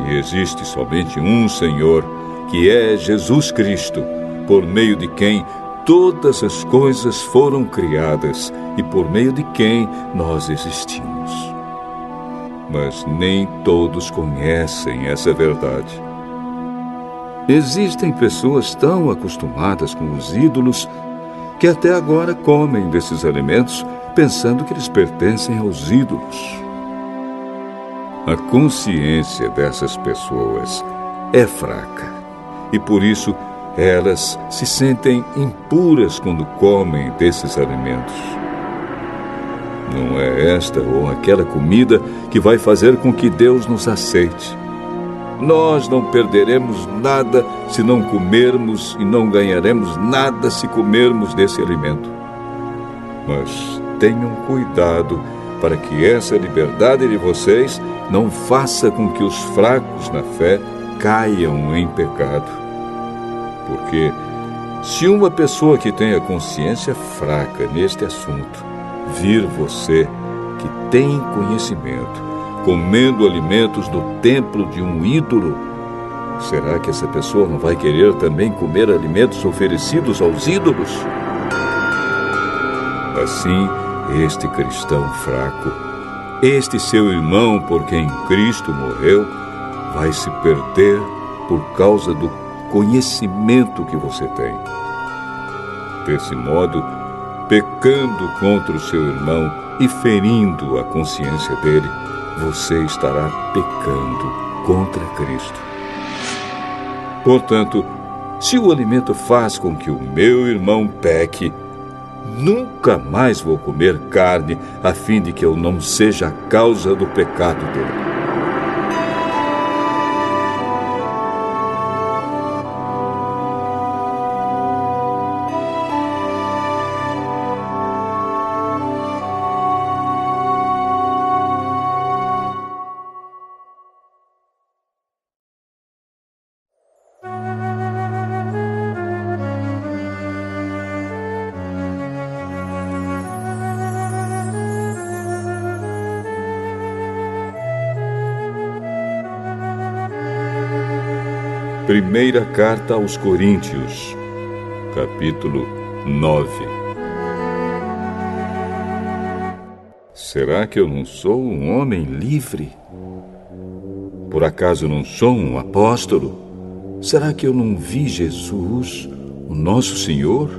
E existe somente um Senhor, que é Jesus Cristo, por meio de quem todas as coisas foram criadas e por meio de quem nós existimos. Mas nem todos conhecem essa verdade. Existem pessoas tão acostumadas com os ídolos que até agora comem desses alimentos pensando que eles pertencem aos ídolos. A consciência dessas pessoas é fraca e por isso elas se sentem impuras quando comem desses alimentos. Não é esta ou aquela comida que vai fazer com que Deus nos aceite. Nós não perderemos nada se não comermos e não ganharemos nada se comermos desse alimento. Mas tenham cuidado para que essa liberdade de vocês não faça com que os fracos na fé caiam em pecado. Porque se uma pessoa que tem a consciência fraca neste assunto vir você, que tem conhecimento, comendo alimentos no templo de um ídolo, será que essa pessoa não vai querer também comer alimentos oferecidos aos ídolos? Assim, este cristão fraco, este seu irmão por quem Cristo morreu, vai se perder por causa do conhecimento que você tem. Desse modo, pecando contra o seu irmão e ferindo a consciência dele, você estará pecando contra Cristo. Portanto, se o alimento faz com que o meu irmão peque, nunca mais vou comer carne a fim de que eu não seja a causa do pecado dele. Primeira carta aos Coríntios, capítulo 9. Será que eu não sou um homem livre? Por acaso não sou um apóstolo? Será que eu não vi Jesus, o nosso Senhor?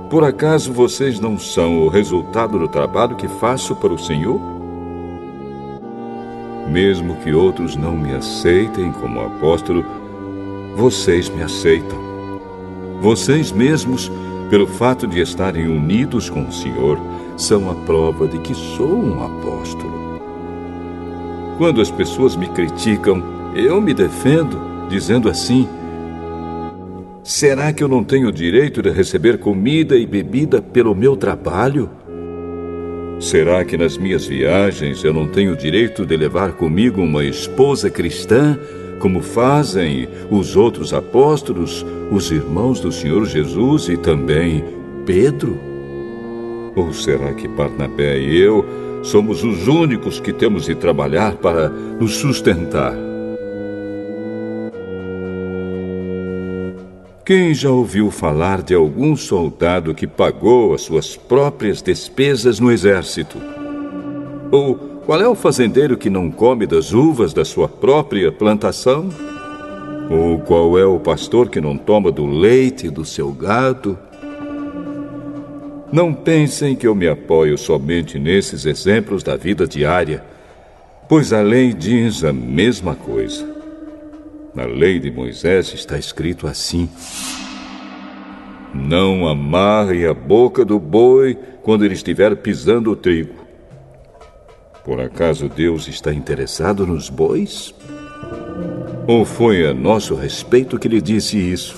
Por acaso vocês não são o resultado do trabalho que faço para o Senhor? Mesmo que outros não me aceitem como apóstolo, vocês me aceitam. Vocês mesmos, pelo fato de estarem unidos com o Senhor, são a prova de que sou um apóstolo. Quando as pessoas me criticam, eu me defendo, dizendo assim: será que eu não tenho o direito de receber comida e bebida pelo meu trabalho? Será que nas minhas viagens eu não tenho o direito de levar comigo uma esposa cristã, como fazem os outros apóstolos, os irmãos do Senhor Jesus e também Pedro? Ou será que Barnabé e eu somos os únicos que temos de trabalhar para nos sustentar? Quem já ouviu falar de algum soldado que pagou as suas próprias despesas no exército? Ou qual é o fazendeiro que não come das uvas da sua própria plantação? Ou qual é o pastor que não toma do leite do seu gado? Não pensem que eu me apoio somente nesses exemplos da vida diária, pois a lei diz a mesma coisa. Na lei de Moisés está escrito assim: não amarre a boca do boi quando ele estiver pisando o trigo. Por acaso Deus está interessado nos bois? Ou foi a nosso respeito que ele disse isso?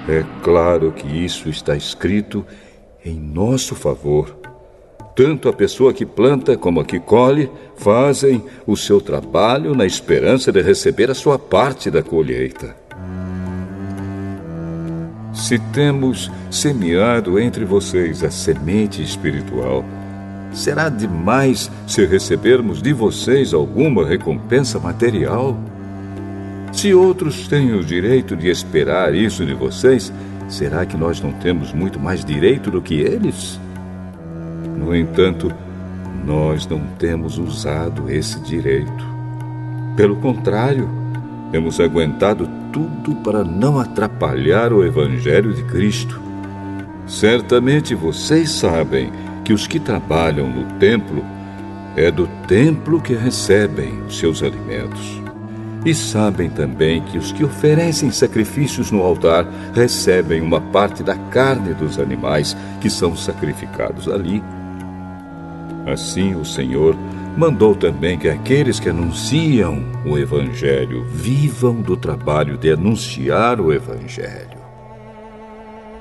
É claro que isso está escrito em nosso favor. Tanto a pessoa que planta como a que colhe fazem o seu trabalho na esperança de receber a sua parte da colheita. Se temos semeado entre vocês a semente espiritual, será demais se recebermos de vocês alguma recompensa material? Se outros têm o direito de esperar isso de vocês, será que nós não temos muito mais direito do que eles? No entanto, nós não temos usado esse direito. Pelo contrário, temos aguentado tudo para não atrapalhar o Evangelho de Cristo. Certamente vocês sabem que os que trabalham no templo, é do templo que recebem os seus alimentos. E sabem também que os que oferecem sacrifícios no altar recebem uma parte da carne dos animais que são sacrificados ali. Assim o Senhor mandou também que aqueles que anunciam o Evangelho vivam do trabalho de anunciar o Evangelho.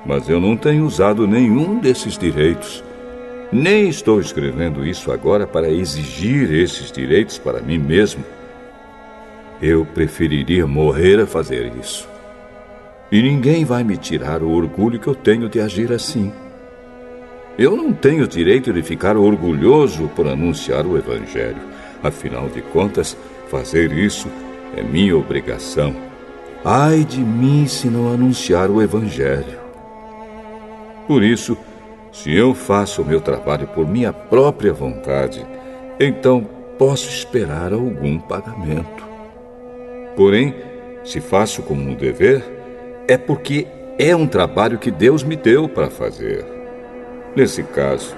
Mas eu não tenho usado nenhum desses direitos. Nem estou escrevendo isso agora para exigir esses direitos para mim mesmo. Eu preferiria morrer a fazer isso. E ninguém vai me tirar o orgulho que eu tenho de agir assim. Eu não tenho direito de ficar orgulhoso por anunciar o Evangelho. Afinal de contas, fazer isso é minha obrigação. Ai de mim se não anunciar o Evangelho. Por isso, se eu faço o meu trabalho por minha própria vontade, então posso esperar algum pagamento. Porém, se faço como um dever, é porque é um trabalho que Deus me deu para fazer. Nesse caso,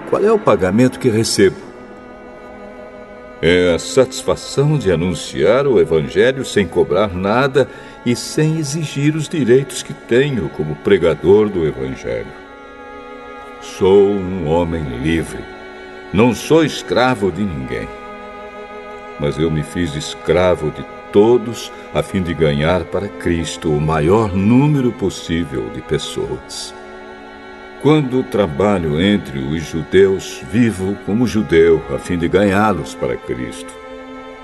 qual é o pagamento que recebo? É a satisfação de anunciar o Evangelho sem cobrar nada e sem exigir os direitos que tenho como pregador do Evangelho. Sou um homem livre, não sou escravo de ninguém. Mas eu me fiz escravo de todos a fim de ganhar para Cristo o maior número possível de pessoas. Quando trabalho entre os judeus, vivo como judeu a fim de ganhá-los para Cristo.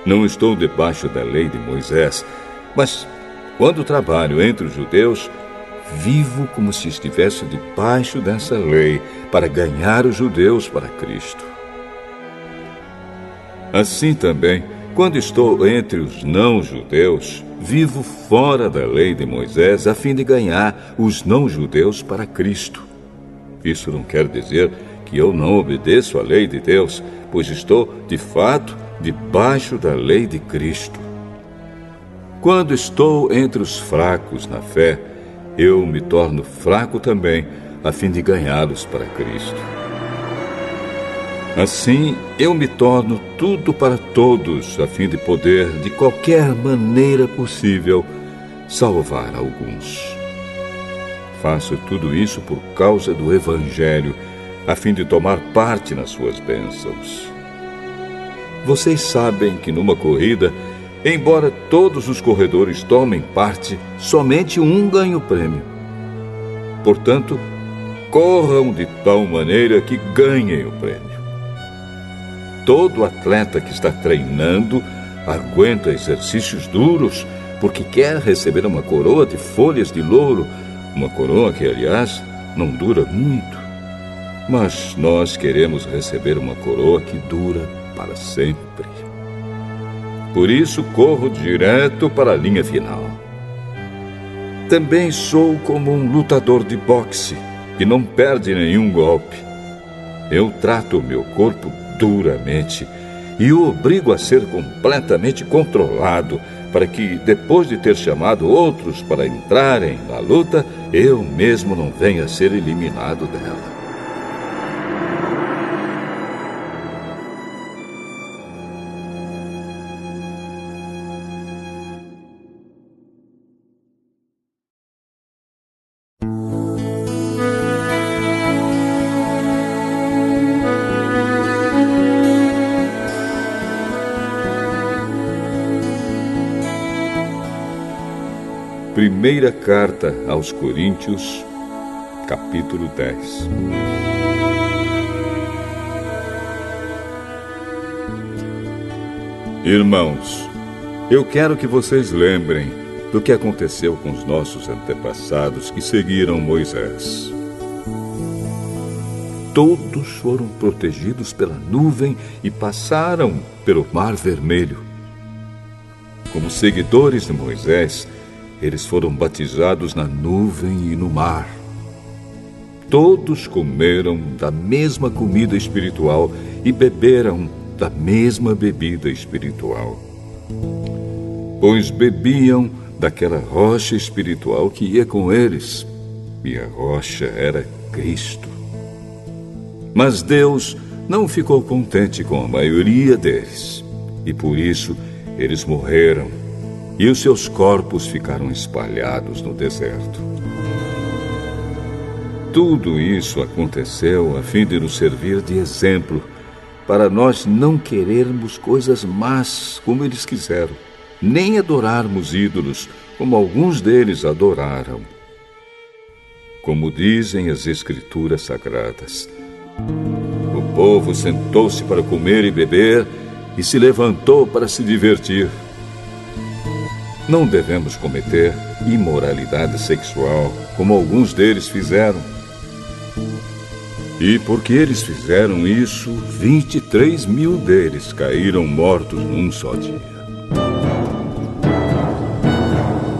Não estou debaixo da lei de Moisés, mas quando trabalho entre os judeus, vivo como se estivesse debaixo dessa lei para ganhar os judeus para Cristo. Assim também, quando estou entre os não-judeus, vivo fora da lei de Moisés a fim de ganhar os não-judeus para Cristo. Isso não quer dizer que eu não obedeço à lei de Deus, pois estou, de fato, debaixo da lei de Cristo. Quando estou entre os fracos na fé, eu me torno fraco também, a fim de ganhá-los para Cristo. Assim, eu me torno tudo para todos, a fim de poder, de qualquer maneira possível, salvar alguns. Faço tudo isso por causa do Evangelho, a fim de tomar parte nas suas bênçãos. Vocês sabem que numa corrida, embora todos os corredores tomem parte, somente um ganha o prêmio. Portanto, corram de tal maneira que ganhem o prêmio. Todo atleta que está treinando aguenta exercícios duros porque quer receber uma coroa de folhas de louro, uma coroa que, aliás, não dura muito. mas nós queremos receber uma coroa que dura para sempre. Por isso corro direto para a linha final. Também sou como um lutador de boxe que não perde nenhum golpe. Eu trato o meu corpo duramente e o obrigo a ser completamente controlado para que, depois de ter chamado outros para entrarem na luta, eu mesmo não venha a ser eliminado dela. Primeira carta aos Coríntios, capítulo 10. Irmãos, eu quero que vocês lembrem do que aconteceu com os nossos antepassados que seguiram Moisés. Todos foram protegidos pela nuvem e passaram pelo Mar Vermelho. Como seguidores de Moisés, eles foram batizados na nuvem e no mar. Todos comeram da mesma comida espiritual e beberam da mesma bebida espiritual, pois bebiam daquela rocha espiritual que ia com eles, e a rocha era Cristo. Mas Deus não ficou contente com a maioria deles, e por isso eles morreram, e os seus corpos ficaram espalhados no deserto. Tudo isso aconteceu a fim de nos servir de exemplo, para nós não querermos coisas más como eles quiseram, nem adorarmos ídolos como alguns deles adoraram. Como dizem as Escrituras Sagradas, o povo sentou-se para comer e beber e se levantou para se divertir. Não devemos cometer imoralidade sexual, como alguns deles fizeram. E porque eles fizeram isso, 23 mil deles caíram mortos num só dia.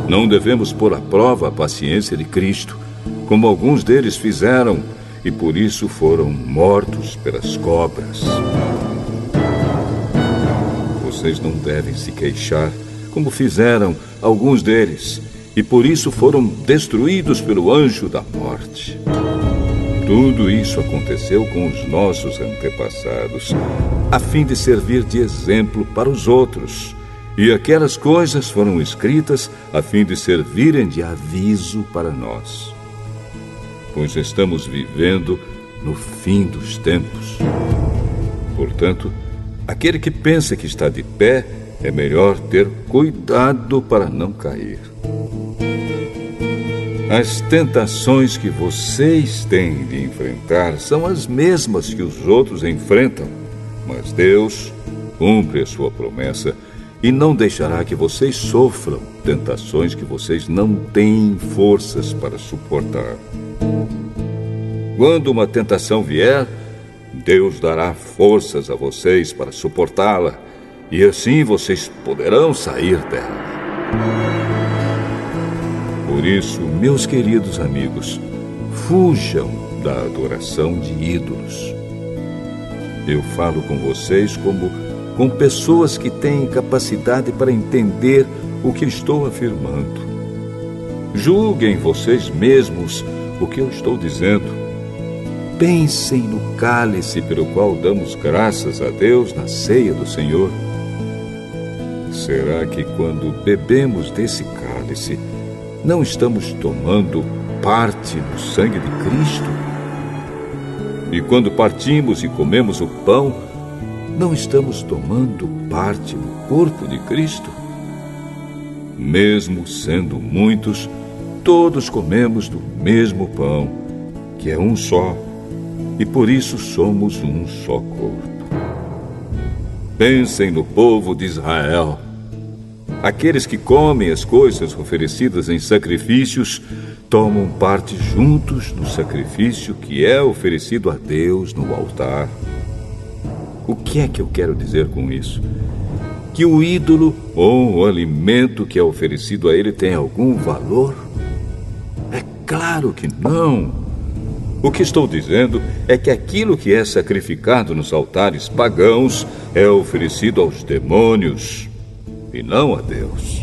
Não devemos pôr à prova a paciência de Cristo, como alguns deles fizeram, e por isso foram mortos pelas cobras. Vocês não devem se queixar, como fizeram alguns deles, e por isso foram destruídos pelo anjo da morte. Tudo isso aconteceu com os nossos antepassados, a fim de servir de exemplo para os outros. E aquelas coisas foram escritas a fim de servirem de aviso para nós, pois estamos vivendo no fim dos tempos. Portanto, aquele que pensa que está de pé, é melhor ter cuidado para não cair. As tentações que vocês têm de enfrentar são as mesmas que os outros enfrentam, mas Deus cumpre a sua promessa e não deixará que vocês sofram tentações que vocês não têm forças para suportar. Quando uma tentação vier, Deus dará forças a vocês para suportá-la, e assim vocês poderão sair dela. Por isso, meus queridos amigos, fujam da adoração de ídolos. Eu falo com vocês como com pessoas que têm capacidade para entender o que estou afirmando. Julguem vocês mesmos o que eu estou dizendo. Pensem no cálice pelo qual damos graças a Deus na ceia do Senhor. Será que quando bebemos desse cálice, não estamos tomando parte no sangue de Cristo? E quando partimos e comemos o pão, não estamos tomando parte no corpo de Cristo? Mesmo sendo muitos, todos comemos do mesmo pão, que é um só, e por isso somos um só corpo. Pensem no povo de Israel. Aqueles que comem as coisas oferecidas em sacrifícios tomam parte juntos no sacrifício que é oferecido a Deus no altar. O que é que eu quero dizer com isso? Que o ídolo ou o alimento que é oferecido a ele tem algum valor? É claro que não. O que estou dizendo é que aquilo que é sacrificado nos altares pagãos é oferecido aos demônios e não a Deus.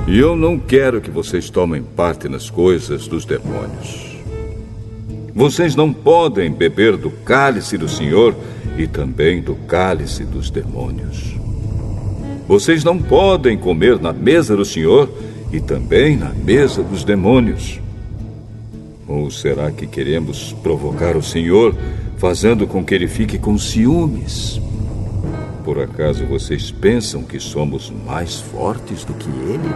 E eu não quero que vocês tomem parte nas coisas dos demônios. Vocês não podem beber do cálice do Senhor e também do cálice dos demônios. Vocês não podem comer na mesa do Senhor e também na mesa dos demônios. Ou será que queremos provocar o Senhor, fazendo com que ele fique com ciúmes? Por acaso vocês pensam que somos mais fortes do que ele?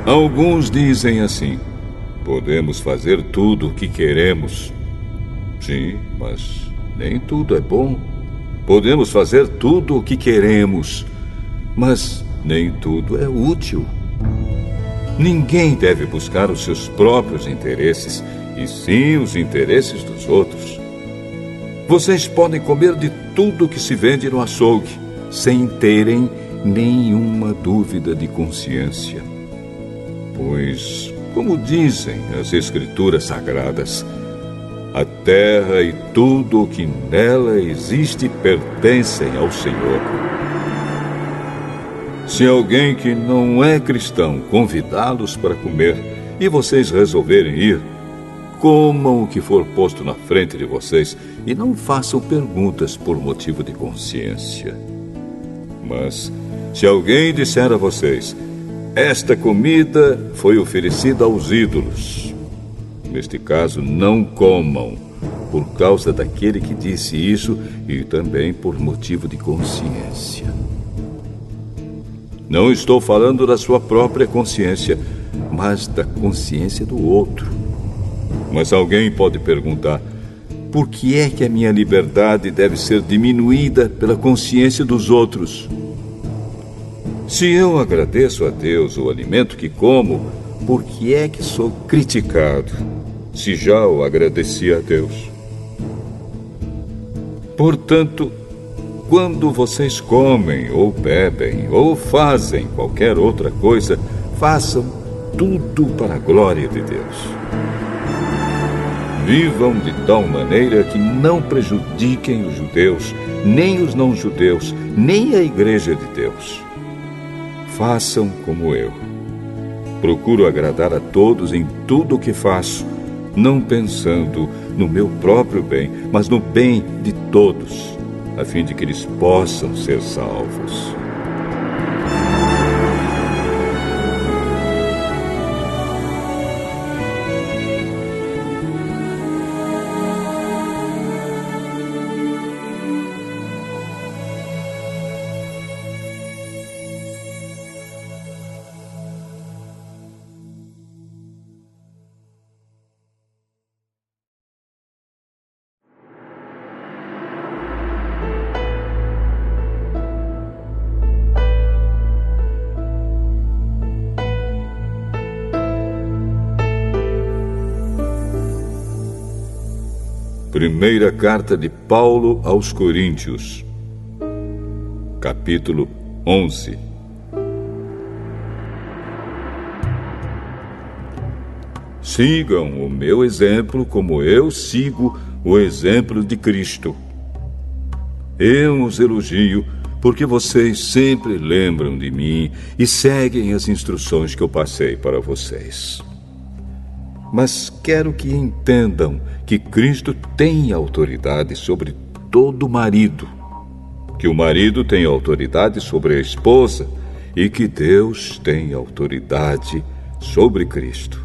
Alguns dizem assim: podemos fazer tudo o que queremos. Sim, mas nem tudo é bom. Podemos fazer tudo o que queremos, mas nem tudo é útil. Ninguém deve buscar os seus próprios interesses, e sim os interesses dos outros. Vocês podem comer de tudo que se vende no açougue, sem terem nenhuma dúvida de consciência. Pois, como dizem as Escrituras Sagradas, a terra e tudo o que nela existe pertencem ao Senhor. Se alguém que não é cristão convidá-los para comer e vocês resolverem ir, comam o que for posto na frente de vocês e não façam perguntas por motivo de consciência. Mas, se alguém disser a vocês: esta comida foi oferecida aos ídolos, neste caso, não comam, por causa daquele que disse isso e também por motivo de consciência. Não estou falando da sua própria consciência, mas da consciência do outro. Mas alguém pode perguntar: por que é que a minha liberdade deve ser diminuída pela consciência dos outros? Se eu agradeço a Deus o alimento que como, por que é que sou criticado, se já o agradeci a Deus? Portanto, quando vocês comem ou bebem ou fazem qualquer outra coisa, façam tudo para a glória de Deus. Vivam de tal maneira que não prejudiquem os judeus, nem os não-judeus, nem a Igreja de Deus. Façam como eu. Procuro agradar a todos em tudo o que faço, não pensando no meu próprio bem, mas no bem de todos, a fim de que eles possam ser salvos. Primeira carta de Paulo aos Coríntios, capítulo 11. Sigam o meu exemplo como eu sigo o exemplo de Cristo. Eu os elogio porque vocês sempre lembram de mim e seguem as instruções que eu passei para vocês. Mas quero que entendam que Cristo tem autoridade sobre todo marido, que o marido tem autoridade sobre a esposa e que Deus tem autoridade sobre Cristo.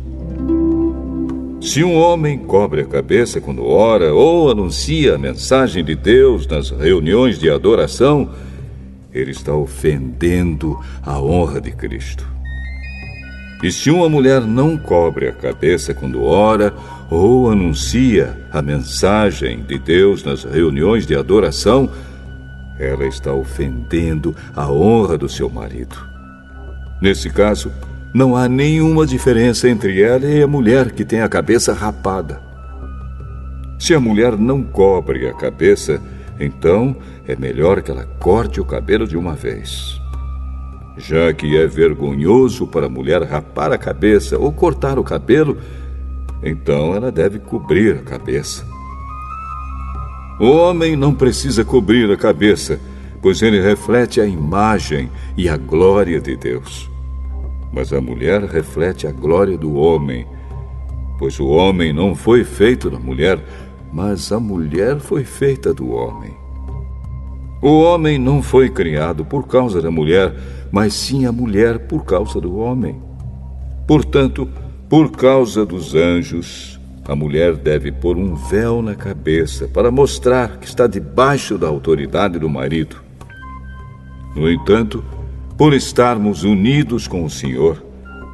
Se um homem cobre a cabeça quando ora ou anuncia a mensagem de Deus nas reuniões de adoração, ele está ofendendo a honra de Cristo. E se uma mulher não cobre a cabeça quando ora ou anuncia a mensagem de Deus nas reuniões de adoração, ela está ofendendo a honra do seu marido. Nesse caso, não há nenhuma diferença entre ela e a mulher que tem a cabeça rapada. Se a mulher não cobre a cabeça, então é melhor que ela corte o cabelo de uma vez. Já que é vergonhoso para a mulher rapar a cabeça ou cortar o cabelo, então ela deve cobrir a cabeça. O homem não precisa cobrir a cabeça, pois ele reflete a imagem e a glória de Deus. Mas a mulher reflete a glória do homem, pois o homem não foi feito da mulher, mas a mulher foi feita do homem. O homem não foi criado por causa da mulher, mas sim a mulher por causa do homem. Portanto, por causa dos anjos, a mulher deve pôr um véu na cabeça para mostrar que está debaixo da autoridade do marido. No entanto, por estarmos unidos com o Senhor,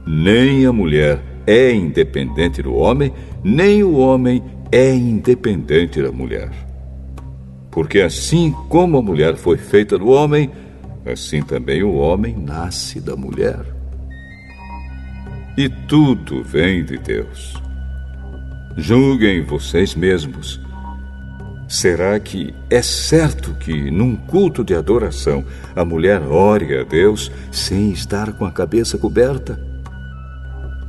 nem a mulher é independente do homem, nem o homem é independente da mulher. Porque assim como a mulher foi feita do homem, assim também o homem nasce da mulher. E tudo vem de Deus. Julguem vocês mesmos. Será que é certo que, num culto de adoração, a mulher ore a Deus sem estar com a cabeça coberta?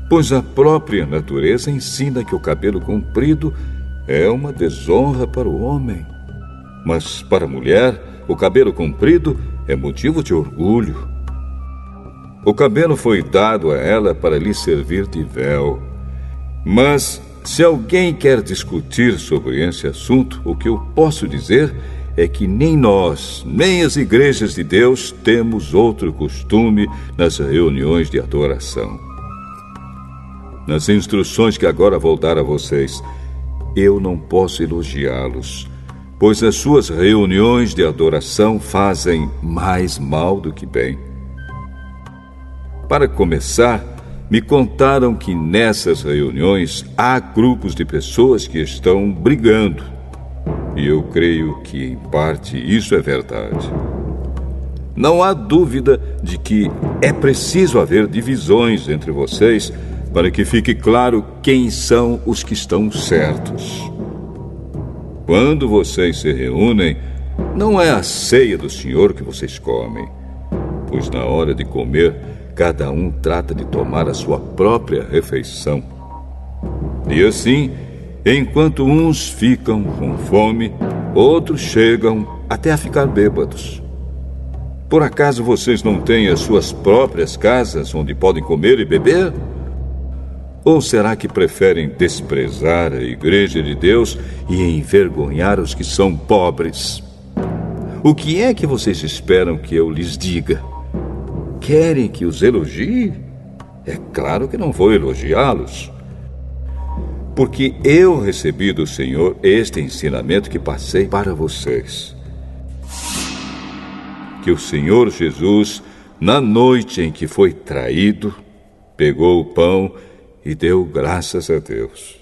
Pois a própria natureza ensina que o cabelo comprido é uma desonra para o homem. Mas para a mulher, o cabelo comprido é motivo de orgulho. O cabelo foi dado a ela para lhe servir de véu. Mas se alguém quer discutir sobre esse assunto, o que eu posso dizer é que nem nós, nem as igrejas de Deus temos outro costume nas reuniões de adoração. Nas instruções que agora vou dar a vocês, eu não posso elogiá-los, pois as suas reuniões de adoração fazem mais mal do que bem. Para começar, me contaram que nessas reuniões há grupos de pessoas que estão brigando. E eu creio que, em parte, isso é verdade. Não há dúvida de que é preciso haver divisões entre vocês para que fique claro quem são os que estão certos. Quando vocês se reúnem, não é a ceia do Senhor que vocês comem, pois na hora de comer, cada um trata de tomar a sua própria refeição. E assim, enquanto uns ficam com fome, outros chegam até a ficar bêbados. Por acaso vocês não têm as suas próprias casas onde podem comer e beber? Ou será que preferem desprezar a igreja de Deus e envergonhar os que são pobres? O que é que vocês esperam que eu lhes diga? Querem que os elogie? É claro que não vou elogiá-los. Porque eu recebi do Senhor este ensinamento que passei para vocês. Que o Senhor Jesus, na noite em que foi traído, pegou o pão e deu graças a Deus.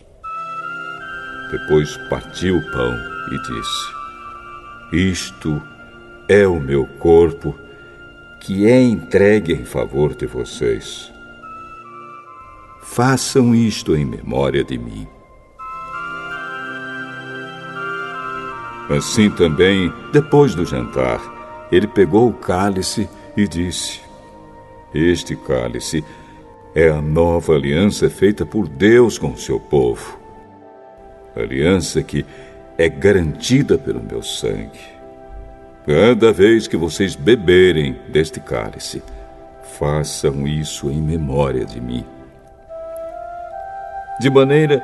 Depois partiu o pão e disse: Isto é o meu corpo, que é entregue em favor de vocês. Façam isto em memória de mim. Assim também, depois do jantar, ele pegou o cálice e disse: Este cálice é a nova aliança feita por Deus com seu povo. Aliança que é garantida pelo meu sangue. Cada vez que vocês beberem deste cálice, façam isso em memória de mim. De maneira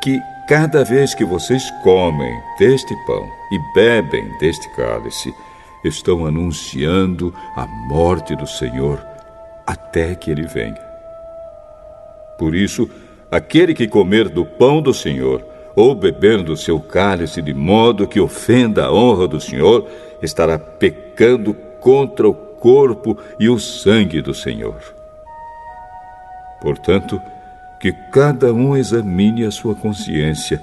que cada vez que vocês comem deste pão e bebem deste cálice, estão anunciando a morte do Senhor até que Ele venha. Por isso, aquele que comer do pão do Senhor ou beber do seu cálice de modo que ofenda a honra do Senhor, estará pecando contra o corpo e o sangue do Senhor. Portanto, que cada um examine a sua consciência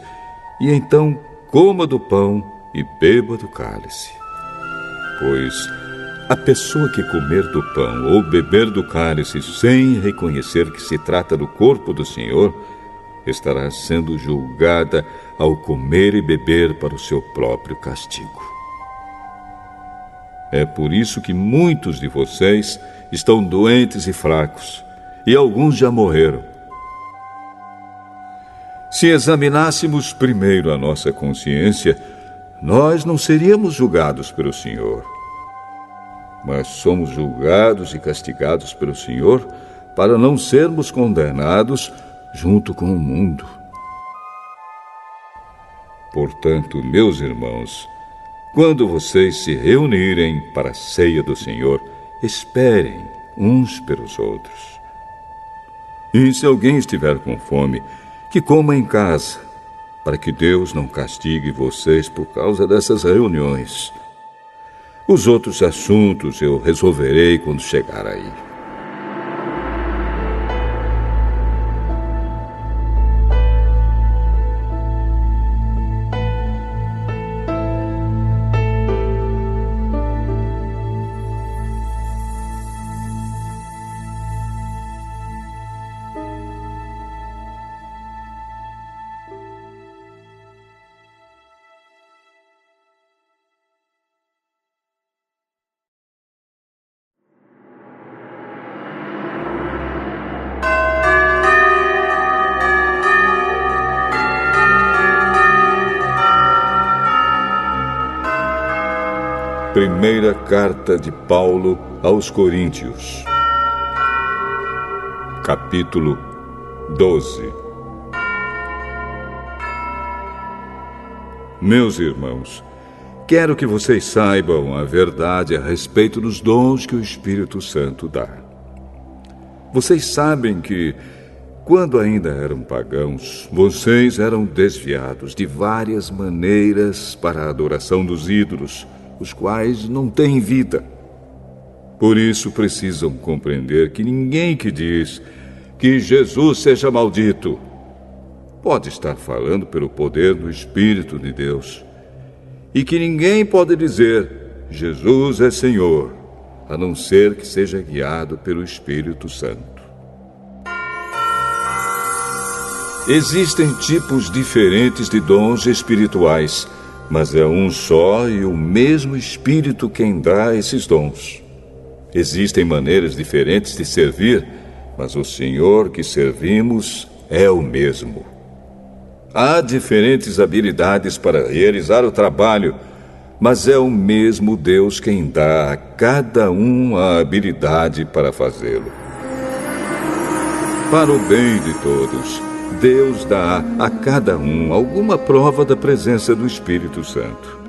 e então coma do pão e beba do cálice. Pois A pessoa que comer do pão ou beber do cálice sem reconhecer que se trata do corpo do Senhor, estará sendo julgada ao comer e beber para o seu próprio castigo. É por isso que muitos de vocês estão doentes e fracos, e alguns já morreram. Se examinássemos primeiro a nossa consciência, nós não seríamos julgados pelo Senhor. Mas somos julgados e castigados pelo Senhor para não sermos condenados junto com o mundo. Portanto, meus irmãos, quando vocês se reunirem para a ceia do Senhor, esperem uns pelos outros. E se alguém estiver com fome, que coma em casa, para que Deus não castigue vocês por causa dessas reuniões. Os outros assuntos eu resolverei quando chegar aí. Primeira carta de Paulo aos Coríntios, capítulo 12. Meus irmãos, quero que vocês saibam a verdade a respeito dos dons que o Espírito Santo dá. Vocês sabem que, quando ainda eram pagãos, vocês eram desviados de várias maneiras para a adoração dos ídolos, os quais não têm vida. Por isso precisam compreender que ninguém que diz que Jesus seja maldito pode estar falando pelo poder do Espírito de Deus. E que ninguém pode dizer Jesus é Senhor, a não ser que seja guiado pelo Espírito Santo. Existem tipos diferentes de dons espirituais, mas é um só e o mesmo Espírito quem dá esses dons. Existem maneiras diferentes de servir, mas o Senhor que servimos é o mesmo. Há diferentes habilidades para realizar o trabalho, mas é o mesmo Deus quem dá a cada um a habilidade para fazê-lo. Para o bem de todos, Deus dá a cada um alguma prova da presença do Espírito Santo.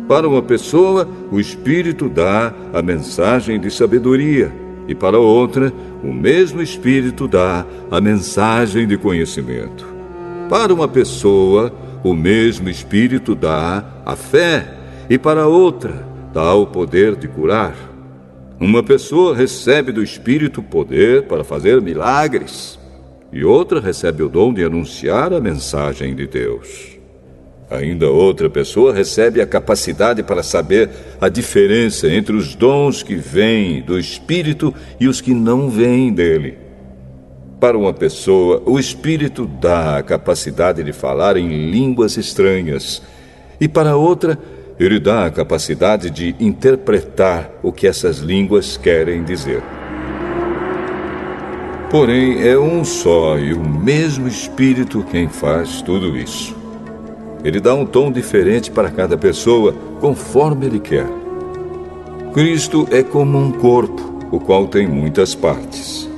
Para uma pessoa, o Espírito dá a mensagem de sabedoria, e para outra, o mesmo Espírito dá a mensagem de conhecimento. Para uma pessoa, o mesmo Espírito dá a fé, e para outra, dá o poder de curar. Uma pessoa recebe do Espírito poder para fazer milagres, e outra recebe o dom de anunciar a mensagem de Deus. Ainda outra pessoa recebe a capacidade para saber a diferença entre os dons que vêm do Espírito e os que não vêm dele. Para uma pessoa, o Espírito dá a capacidade de falar em línguas estranhas, e para outra, ele dá a capacidade de interpretar o que essas línguas querem dizer. Porém, é um só e o mesmo Espírito quem faz tudo isso. Ele dá um tom diferente para cada pessoa, conforme ele quer. Cristo é como um corpo, o qual tem muitas partes.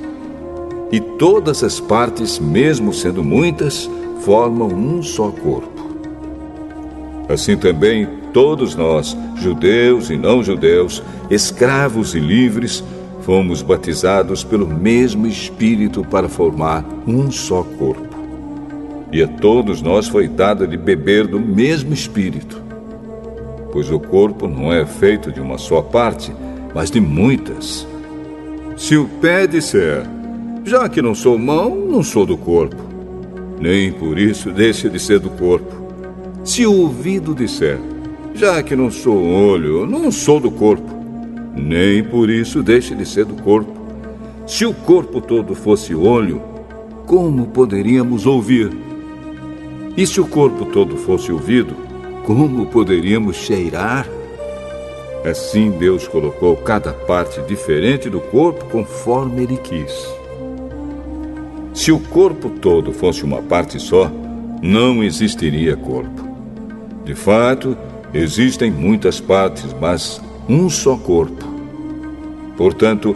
E todas as partes, mesmo sendo muitas, formam um só corpo. Assim também, todos nós, judeus e não judeus, escravos e livres, fomos batizados pelo mesmo Espírito para formar um só corpo. E a todos nós foi dado de beber do mesmo Espírito. Pois o corpo não é feito de uma só parte, mas de muitas. Se o pé disser, já que não sou mão, não sou do corpo, nem por isso deixa de ser do corpo. Se o ouvido disser, já que não sou olho, não sou do corpo, nem por isso deixe de ser do corpo. Se o corpo todo fosse olho, como poderíamos ouvir? E se o corpo todo fosse ouvido, como poderíamos cheirar? Assim Deus colocou cada parte diferente do corpo conforme Ele quis. Se o corpo todo fosse uma parte só, não existiria corpo. De fato, existem muitas partes, mas um só corpo. Portanto,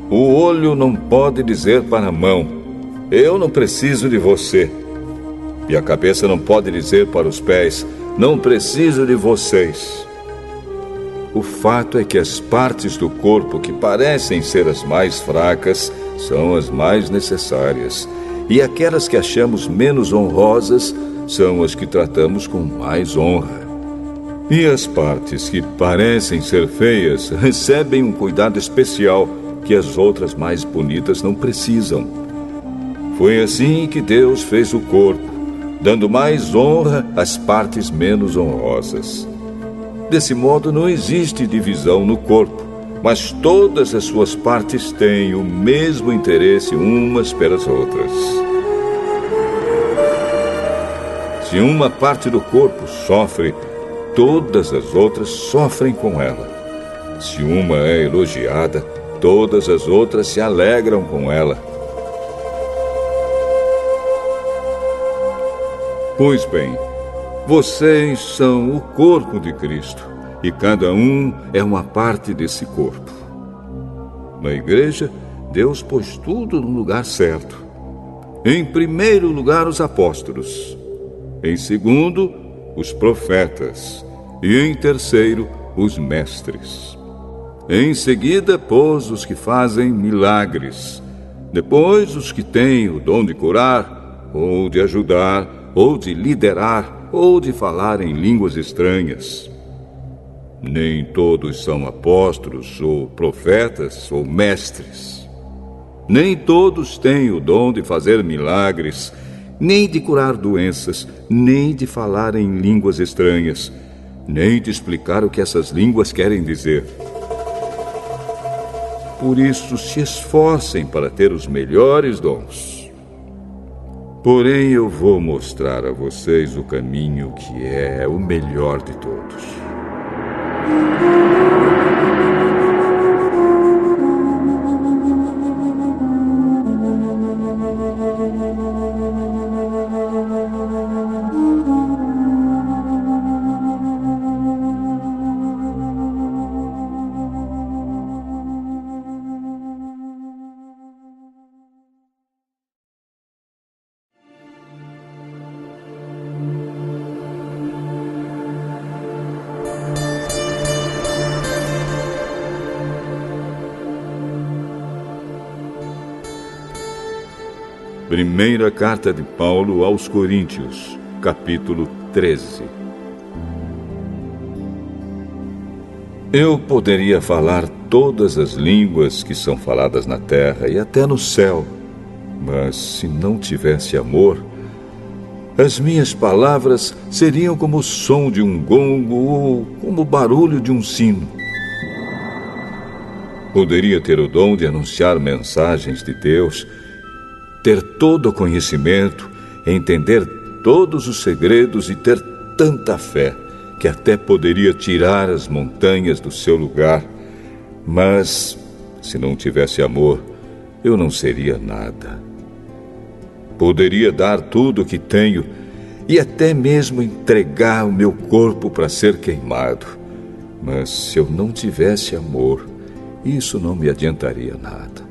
o olho não pode dizer para a mão: eu não preciso de você. E a cabeça não pode dizer para os pés: não preciso de vocês. O fato é que as partes do corpo que parecem ser as mais fracas são as mais necessárias. E aquelas que achamos menos honrosas são as que tratamos com mais honra. E as partes que parecem ser feias recebem um cuidado especial que as outras mais bonitas não precisam. Foi assim que Deus fez o corpo, dando mais honra às partes menos honrosas. Desse modo, não existe divisão no corpo, mas todas as suas partes têm o mesmo interesse umas pelas outras. Se uma parte do corpo sofre, todas as outras sofrem com ela. Se uma é elogiada, todas as outras se alegram com ela. Pois bem, vocês são o corpo de Cristo, e cada um é uma parte desse corpo. Na igreja, Deus pôs tudo no lugar certo. Em primeiro lugar, os apóstolos. Em segundo, os profetas. E em terceiro, os mestres. Em seguida, pôs os que fazem milagres. Depois, os que têm o dom de curar, ou de ajudar, ou de liderar, ou de falar em línguas estranhas. Nem todos são apóstolos, ou profetas, ou mestres. Nem todos têm o dom de fazer milagres, nem de curar doenças, nem de falar em línguas estranhas, nem de explicar o que essas línguas querem dizer. Por isso, se esforcem para ter os melhores dons. Porém, eu vou mostrar a vocês o caminho que é o melhor de todos. Primeira carta de Paulo aos Coríntios, capítulo 13. Eu poderia falar todas as línguas que são faladas na terra e até no céu, mas se não tivesse amor, as minhas palavras seriam como o som de um gongo ou como o barulho de um sino. Poderia ter o dom de anunciar mensagens de Deus, ter todo o conhecimento, entender todos os segredos e ter tanta fé que até poderia tirar as montanhas do seu lugar. Mas, se não tivesse amor, eu não seria nada. Poderia dar tudo o que tenho e até mesmo entregar o meu corpo para ser queimado. Mas se eu não tivesse amor, isso não me adiantaria nada.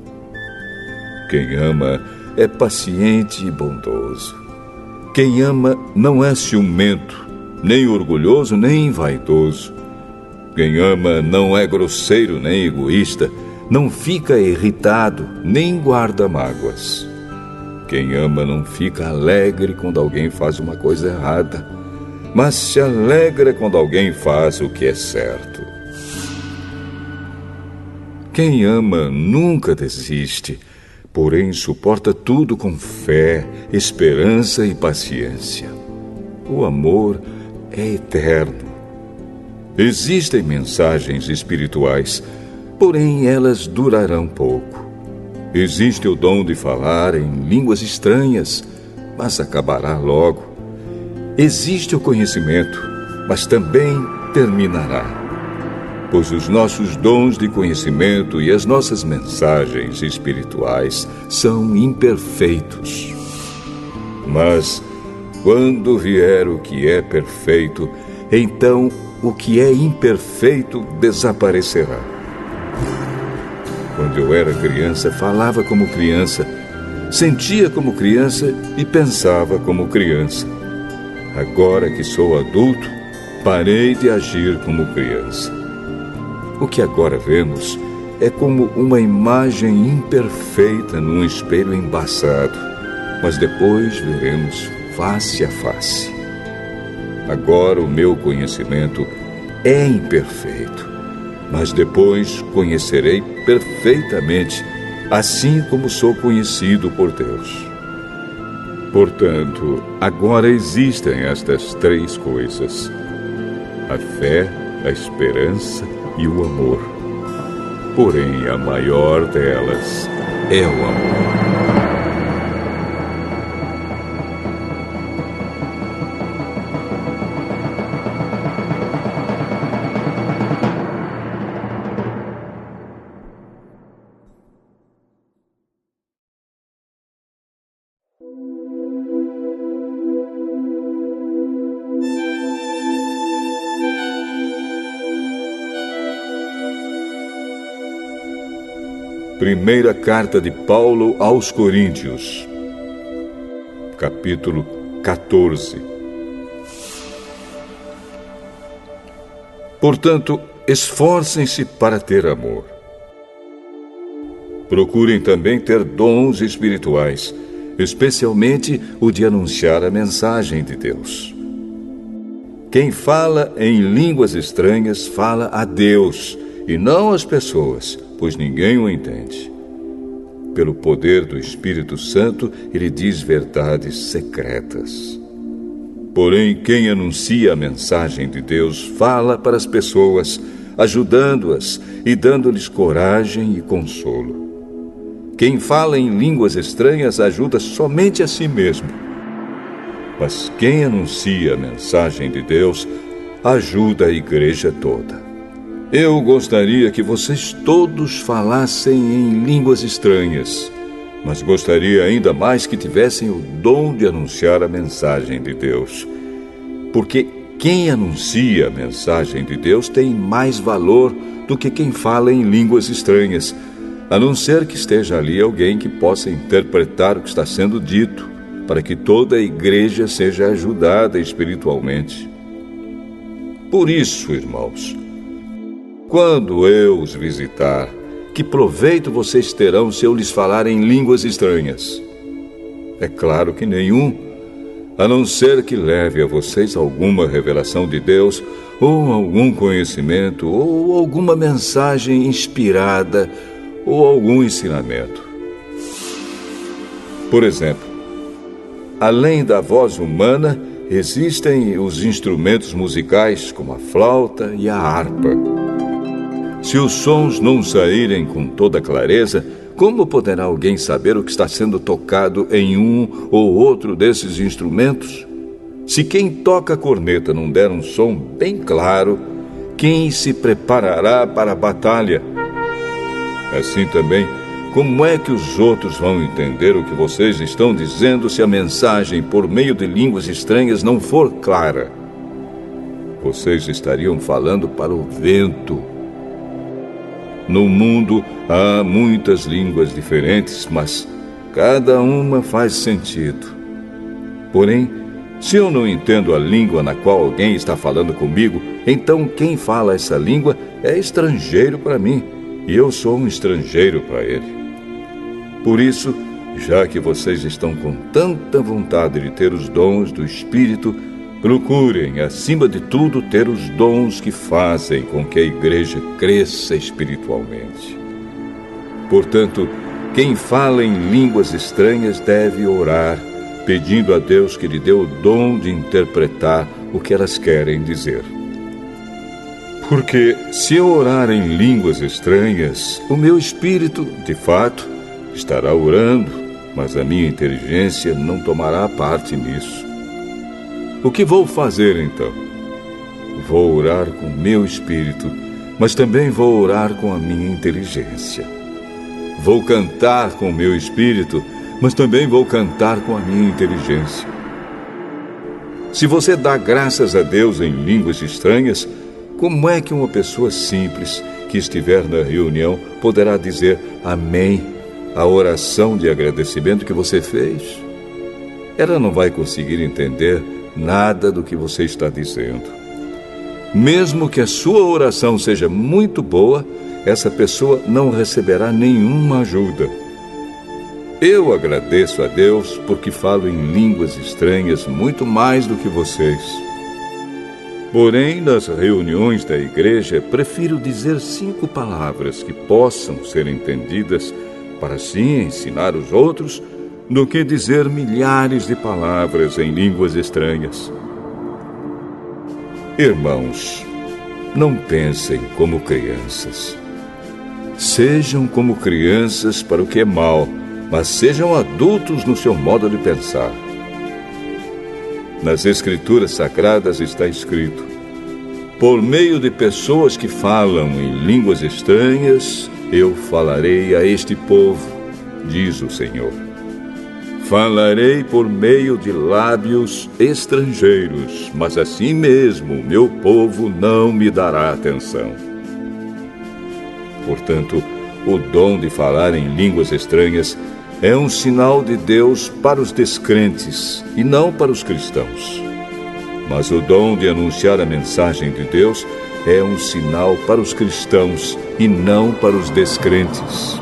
Quem ama é paciente e bondoso. Quem ama não é ciumento, nem orgulhoso, nem vaidoso. Quem ama não é grosseiro, nem egoísta, não fica irritado, nem guarda mágoas. Quem ama não fica alegre quando alguém faz uma coisa errada, mas se alegra quando alguém faz o que é certo. Quem ama nunca desiste, porém suporta tudo com fé, esperança e paciência. O amor é eterno. Existem mensagens espirituais, porém elas durarão pouco. Existe o dom de falar em línguas estranhas, mas acabará logo. Existe o conhecimento, mas também terminará. Pois os nossos dons de conhecimento e as nossas mensagens espirituais são imperfeitos. Mas, quando vier o que é perfeito, então o que é imperfeito desaparecerá. Quando eu era criança, falava como criança, sentia como criança e pensava como criança. Agora que sou adulto, parei de agir como criança. O que agora vemos é como uma imagem imperfeita num espelho embaçado, mas depois veremos face a face. Agora o meu conhecimento é imperfeito, mas depois conhecerei perfeitamente, assim como sou conhecido por Deus. Portanto, agora existem estas três coisas: a fé, a esperança e o amor. Porém, a maior delas é o amor. Primeira carta de Paulo aos Coríntios, capítulo 14. Portanto, esforcem-se para ter amor. Procurem também ter dons espirituais, especialmente o de anunciar a mensagem de Deus. Quem fala em línguas estranhas fala a Deus e não às pessoas, pois ninguém o entende. Pelo poder do Espírito Santo, ele diz verdades secretas. Porém, quem anuncia a mensagem de Deus fala para as pessoas, ajudando-as e dando-lhes coragem e consolo. Quem fala em línguas estranhas ajuda somente a si mesmo. Mas quem anuncia a mensagem de Deus ajuda a igreja toda. Eu gostaria que vocês todos falassem em línguas estranhas, mas gostaria ainda mais que tivessem o dom de anunciar a mensagem de Deus. Porque quem anuncia a mensagem de Deus tem mais valor do que quem fala em línguas estranhas, a não ser que esteja ali alguém que possa interpretar o que está sendo dito, para que toda a igreja seja ajudada espiritualmente. Por isso, irmãos, quando eu os visitar, que proveito vocês terão se eu lhes falar em línguas estranhas? É claro que nenhum, a não ser que leve a vocês alguma revelação de Deus, ou algum conhecimento, ou alguma mensagem inspirada, ou algum ensinamento. Por exemplo, além da voz humana, existem os instrumentos musicais, como a flauta e a harpa. Se os sons não saírem com toda clareza, como poderá alguém saber o que está sendo tocado em um ou outro desses instrumentos? Se quem toca a corneta não der um som bem claro, quem se preparará para a batalha? Assim também, como é que os outros vão entender o que vocês estão dizendo se a mensagem por meio de línguas estranhas não for clara? Vocês estariam falando para o vento. No mundo há muitas línguas diferentes, mas cada uma faz sentido. Porém, se eu não entendo a língua na qual alguém está falando comigo, então quem fala essa língua é estrangeiro para mim, e eu sou um estrangeiro para ele. Por isso, já que vocês estão com tanta vontade de ter os dons do Espírito, procurem, acima de tudo, ter os dons que fazem com que a igreja cresça espiritualmente. Portanto, quem fala em línguas estranhas deve orar, pedindo a Deus que lhe dê o dom de interpretar o que elas querem dizer. Porque se eu orar em línguas estranhas, o meu espírito, de fato, estará orando, mas a minha inteligência não tomará parte nisso. O que vou fazer então? Vou orar com o meu espírito, mas também vou orar com a minha inteligência. Vou cantar com o meu espírito, mas também vou cantar com a minha inteligência. Se você dá graças a Deus em línguas estranhas, como é que uma pessoa simples que estiver na reunião poderá dizer amém à oração de agradecimento que você fez? Ela não vai conseguir entender nada do que você está dizendo. Mesmo que a sua oração seja muito boa, essa pessoa não receberá nenhuma ajuda. Eu agradeço a Deus porque falo em línguas estranhas muito mais do que vocês. Porém, nas reuniões da igreja, prefiro dizer 5 palavras que possam ser entendidas para assim ensinar os outros, do que dizer milhares de palavras em línguas estranhas. Irmãos, não pensem como crianças. Sejam como crianças para o que é mal, mas sejam adultos no seu modo de pensar. Nas Escrituras Sagradas está escrito: por meio de pessoas que falam em línguas estranhas, eu falarei a este povo, diz o Senhor. Falarei por meio de lábios estrangeiros, mas assim mesmo meu povo não me dará atenção. Portanto, o dom de falar em línguas estranhas é um sinal de Deus para os descrentes e não para os cristãos. Mas o dom de anunciar a mensagem de Deus é um sinal para os cristãos e não para os descrentes.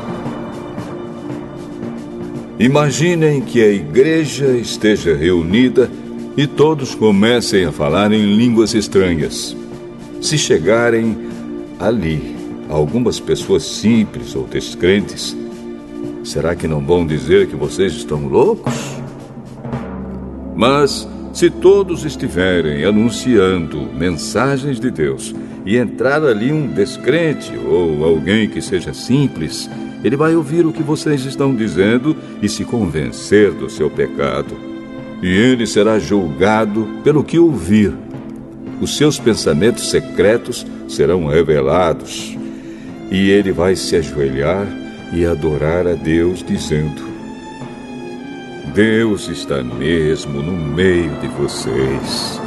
Imaginem que a igreja esteja reunida e todos comecem a falar em línguas estranhas. Se chegarem ali algumas pessoas simples ou descrentes, será que não vão dizer que vocês estão loucos? Mas se todos estiverem anunciando mensagens de Deus e entrar ali um descrente ou alguém que seja simples, ele vai ouvir o que vocês estão dizendo e se convencer do seu pecado. E ele será julgado pelo que ouvir. Os seus pensamentos secretos serão revelados. E ele vai se ajoelhar e adorar a Deus, dizendo: Deus está mesmo no meio de vocês.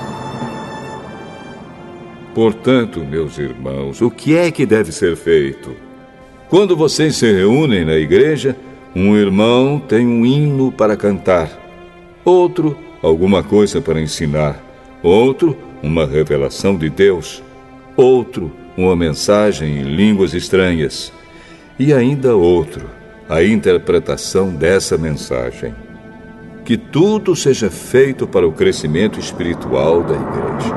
Portanto, meus irmãos, o que é que deve ser feito? Quando vocês se reúnem na igreja, um irmão tem um hino para cantar, outro, alguma coisa para ensinar, outro, uma revelação de Deus, outro, uma mensagem em línguas estranhas, e ainda outro, a interpretação dessa mensagem. Que tudo seja feito para o crescimento espiritual da igreja.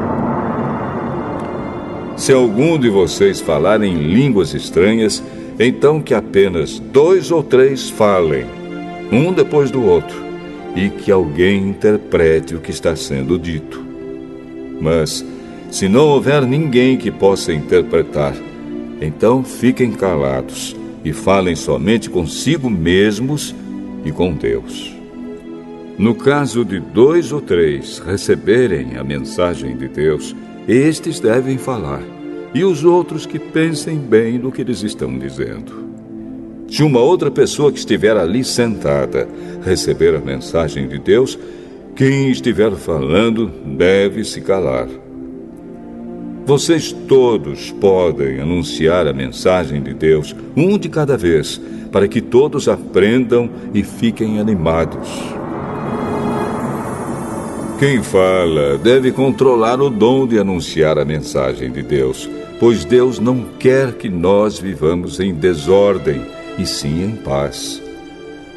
Se algum de vocês falar em línguas estranhas, então que apenas 2 ou 3 falem, um depois do outro, e que alguém interprete o que está sendo dito. Mas, se não houver ninguém que possa interpretar, então fiquem calados e falem somente consigo mesmos e com Deus. No caso de 2 ou 3 receberem a mensagem de Deus, estes devem falar, e os outros que pensem bem no que eles estão dizendo. Se uma outra pessoa que estiver ali sentada receber a mensagem de Deus, quem estiver falando deve se calar. Vocês todos podem anunciar a mensagem de Deus, um de cada vez, para que todos aprendam e fiquem animados. Quem fala deve controlar o dom de anunciar a mensagem de Deus, pois Deus não quer que nós vivamos em desordem, e sim em paz.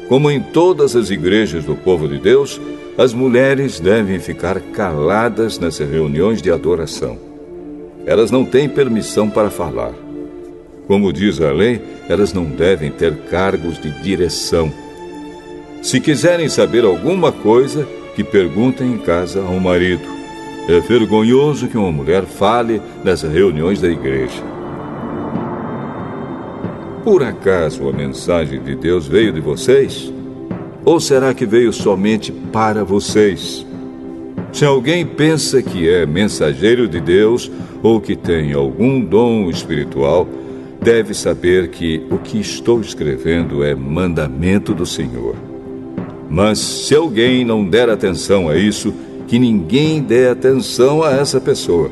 Como em todas as igrejas do povo de Deus, as mulheres devem ficar caladas nas reuniões de adoração. Elas não têm permissão para falar. Como diz a lei, elas não devem ter cargos de direção. Se quiserem saber alguma coisa, que perguntem em casa ao marido. É vergonhoso que uma mulher fale nas reuniões da igreja. Por acaso a mensagem de Deus veio de vocês? Ou será que veio somente para vocês? Se alguém pensa que é mensageiro de Deus ou que tem algum dom espiritual, deve saber que o que estou escrevendo é mandamento do Senhor. Mas se alguém não der atenção a isso, que ninguém dê atenção a essa pessoa.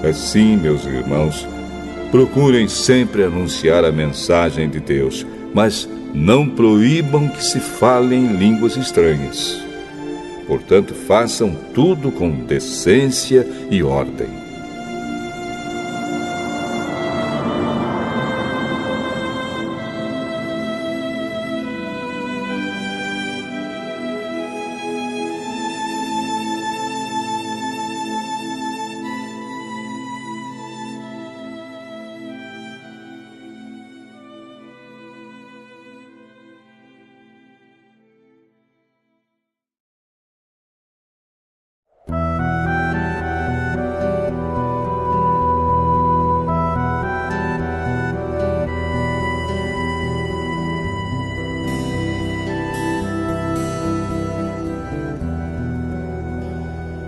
Assim, meus irmãos, procurem sempre anunciar a mensagem de Deus, mas não proíbam que se falem línguas estranhas. Portanto, façam tudo com decência e ordem.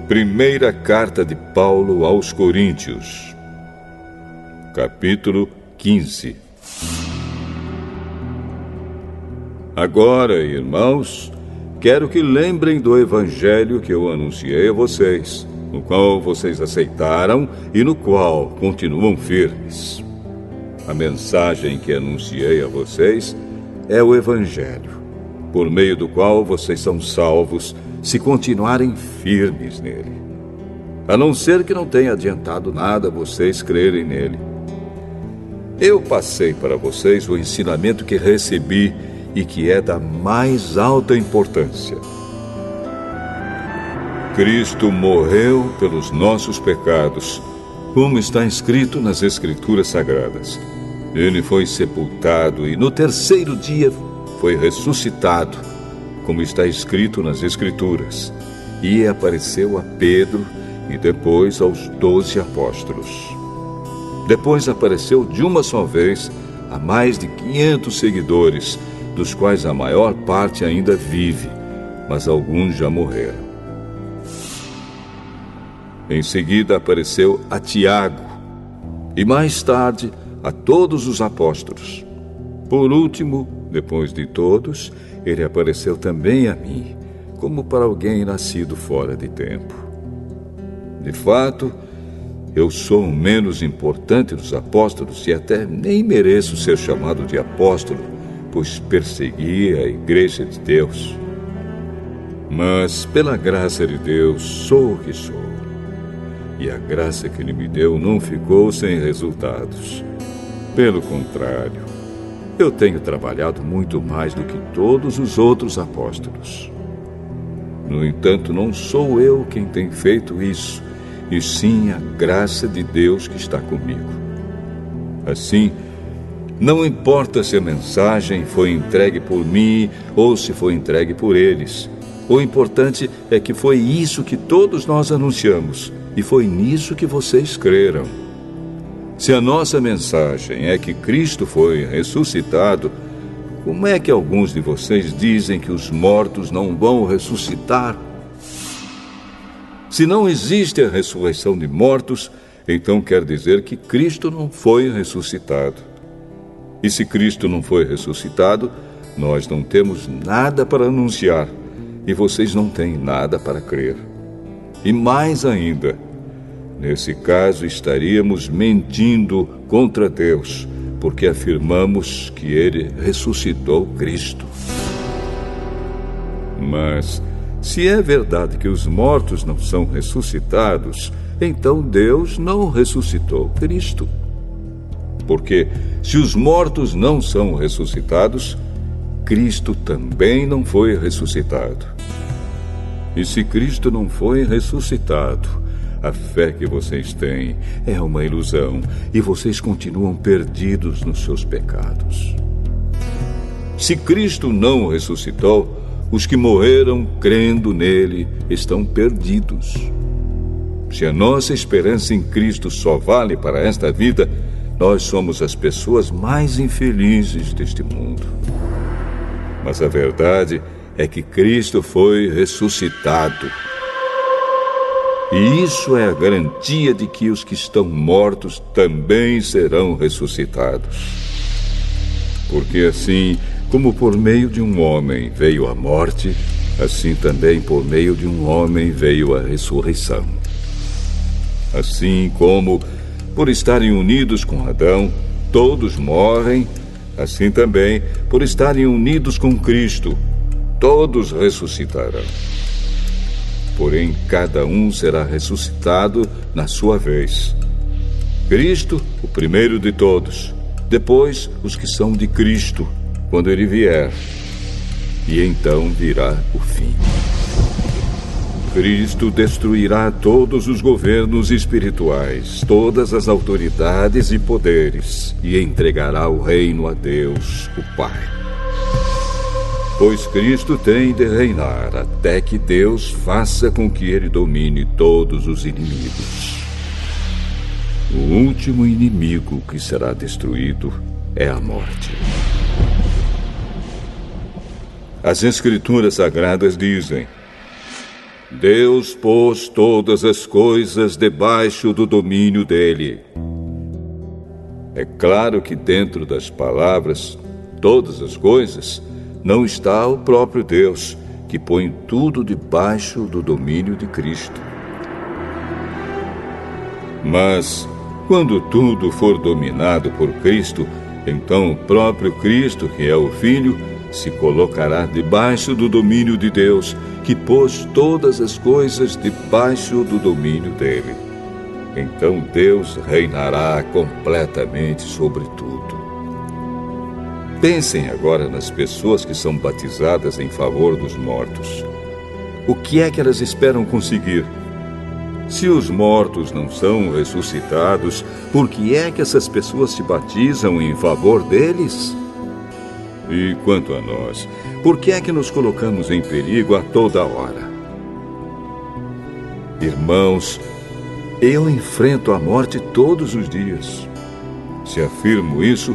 Primeira carta de Paulo aos Coríntios, capítulo 15. Agora, irmãos, quero que lembrem do evangelho que eu anunciei a vocês, no qual vocês aceitaram e no qual continuam firmes. A mensagem que anunciei a vocês é o evangelho, por meio do qual vocês são salvos, se continuarem firmes nele. A não ser que não tenha adiantado nada vocês crerem nele. Eu passei para vocês o ensinamento que recebi e que é da mais alta importância. Cristo morreu pelos nossos pecados, como está escrito nas Escrituras Sagradas. Ele foi sepultado e no terceiro dia foi ressuscitado, como está escrito nas Escrituras, e apareceu a Pedro e depois aos 12 apóstolos. Depois apareceu de uma só vez a mais de 500 seguidores, dos quais a maior parte ainda vive, mas alguns já morreram. Em seguida apareceu a Tiago, e mais tarde a todos os apóstolos. Por último, depois de todos, ele apareceu também a mim, como para alguém nascido fora de tempo. De fato, eu sou o menos importante dos apóstolos e até nem mereço ser chamado de apóstolo, pois persegui a igreja de Deus. Mas, pela graça de Deus, sou o que sou. E a graça que Ele me deu não ficou sem resultados. Pelo contrário, eu tenho trabalhado muito mais do que todos os outros apóstolos. No entanto, não sou eu quem tem feito isso, e sim a graça de Deus que está comigo. Assim, não importa se a mensagem foi entregue por mim ou se foi entregue por eles. O importante é que foi isso que todos nós anunciamos, e foi nisso que vocês creram. Se a nossa mensagem é que Cristo foi ressuscitado, como é que alguns de vocês dizem que os mortos não vão ressuscitar? Se não existe a ressurreição de mortos, então quer dizer que Cristo não foi ressuscitado. E se Cristo não foi ressuscitado, nós não temos nada para anunciar, e vocês não têm nada para crer. E mais ainda, nesse caso estaríamos mentindo contra Deus, porque afirmamos que Ele ressuscitou Cristo. Mas, se é verdade que os mortos não são ressuscitados, então Deus não ressuscitou Cristo. Porque, se os mortos não são ressuscitados, Cristo também não foi ressuscitado. E se Cristo não foi ressuscitado, a fé que vocês têm é uma ilusão e vocês continuam perdidos nos seus pecados. Se Cristo não ressuscitou, os que morreram crendo nele estão perdidos. Se a nossa esperança em Cristo só vale para esta vida, nós somos as pessoas mais infelizes deste mundo. Mas a verdade é que Cristo foi ressuscitado. E isso é a garantia de que os que estão mortos também serão ressuscitados. Porque assim como por meio de um homem veio a morte, assim também por meio de um homem veio a ressurreição. Assim como, por estarem unidos com Adão, todos morrem, assim também, por estarem unidos com Cristo, todos ressuscitarão. Porém, cada um será ressuscitado na sua vez. Cristo, o primeiro de todos, depois os que são de Cristo, quando ele vier. E então virá o fim. Cristo destruirá todos os governos espirituais, todas as autoridades e poderes, e entregará o reino a Deus, o Pai. Pois Cristo tem de reinar até que Deus faça com que ele domine todos os inimigos. O último inimigo que será destruído é a morte. As Escrituras Sagradas dizem: Deus pôs todas as coisas debaixo do domínio dele. É claro que dentro das palavras, todas as coisas, não está o próprio Deus, que põe tudo debaixo do domínio de Cristo. Mas, quando tudo for dominado por Cristo, então o próprio Cristo, que é o Filho, se colocará debaixo do domínio de Deus, que pôs todas as coisas debaixo do domínio dele. Então Deus reinará completamente sobre tudo. Pensem agora nas pessoas que são batizadas em favor dos mortos. O que é que elas esperam conseguir? Se os mortos não são ressuscitados, por que é que essas pessoas se batizam em favor deles? E quanto a nós, por que é que nos colocamos em perigo a toda hora? Irmãos, eu enfrento a morte todos os dias. Se afirmo isso,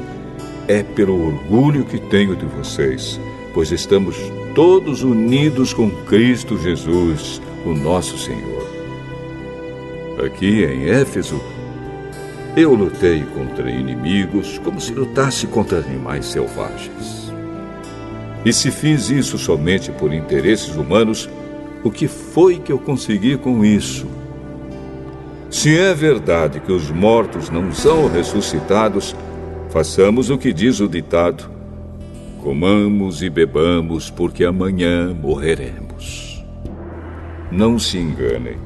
é pelo orgulho que tenho de vocês, pois estamos todos unidos com Cristo Jesus, o nosso Senhor. Aqui em Éfeso, eu lutei contra inimigos como se lutasse contra animais selvagens. E se fiz isso somente por interesses humanos, o que foi que eu consegui com isso? Se é verdade que os mortos não são ressuscitados, façamos o que diz o ditado: comamos e bebamos, porque amanhã morreremos. Não se enganem.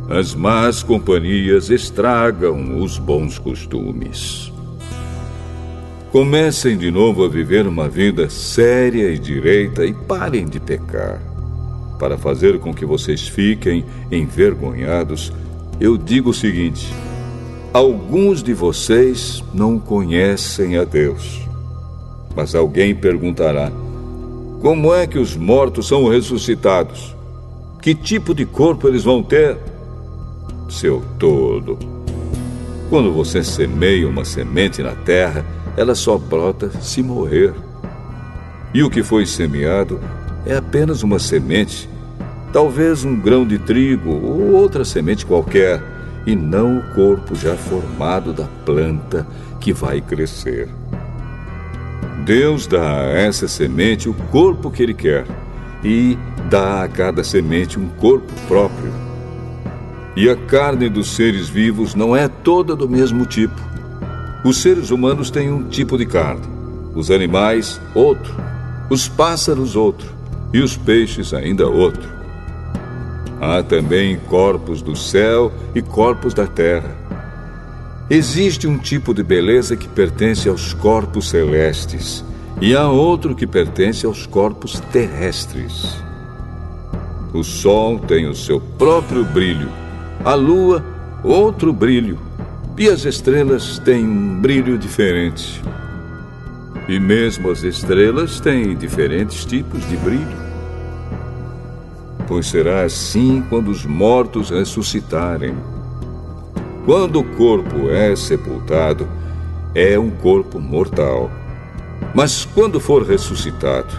As más companhias estragam os bons costumes. Comecem de novo a viver uma vida séria e direita e parem de pecar. Para fazer com que vocês fiquem envergonhados, eu digo o seguinte: alguns de vocês não conhecem a Deus. Mas alguém perguntará: como é que os mortos são ressuscitados? Que tipo de corpo eles vão ter? Seu tolo! Quando você semeia uma semente na terra, ela só brota se morrer. E o que foi semeado é apenas uma semente, talvez um grão de trigo ou outra semente qualquer, e não o corpo já formado da planta que vai crescer. Deus dá a essa semente o corpo que Ele quer e dá a cada semente um corpo próprio. E a carne dos seres vivos não é toda do mesmo tipo. Os seres humanos têm um tipo de carne, os animais, outro, os pássaros, outro, e os peixes, ainda outro. Há também corpos do céu e corpos da terra. Existe um tipo de beleza que pertence aos corpos celestes, e há outro que pertence aos corpos terrestres. O sol tem o seu próprio brilho, a lua, outro brilho, e as estrelas têm um brilho diferente. E mesmo as estrelas têm diferentes tipos de brilho. pois será assim quando os mortos ressuscitarem. Quando o corpo é sepultado, é um corpo mortal. Mas quando for ressuscitado,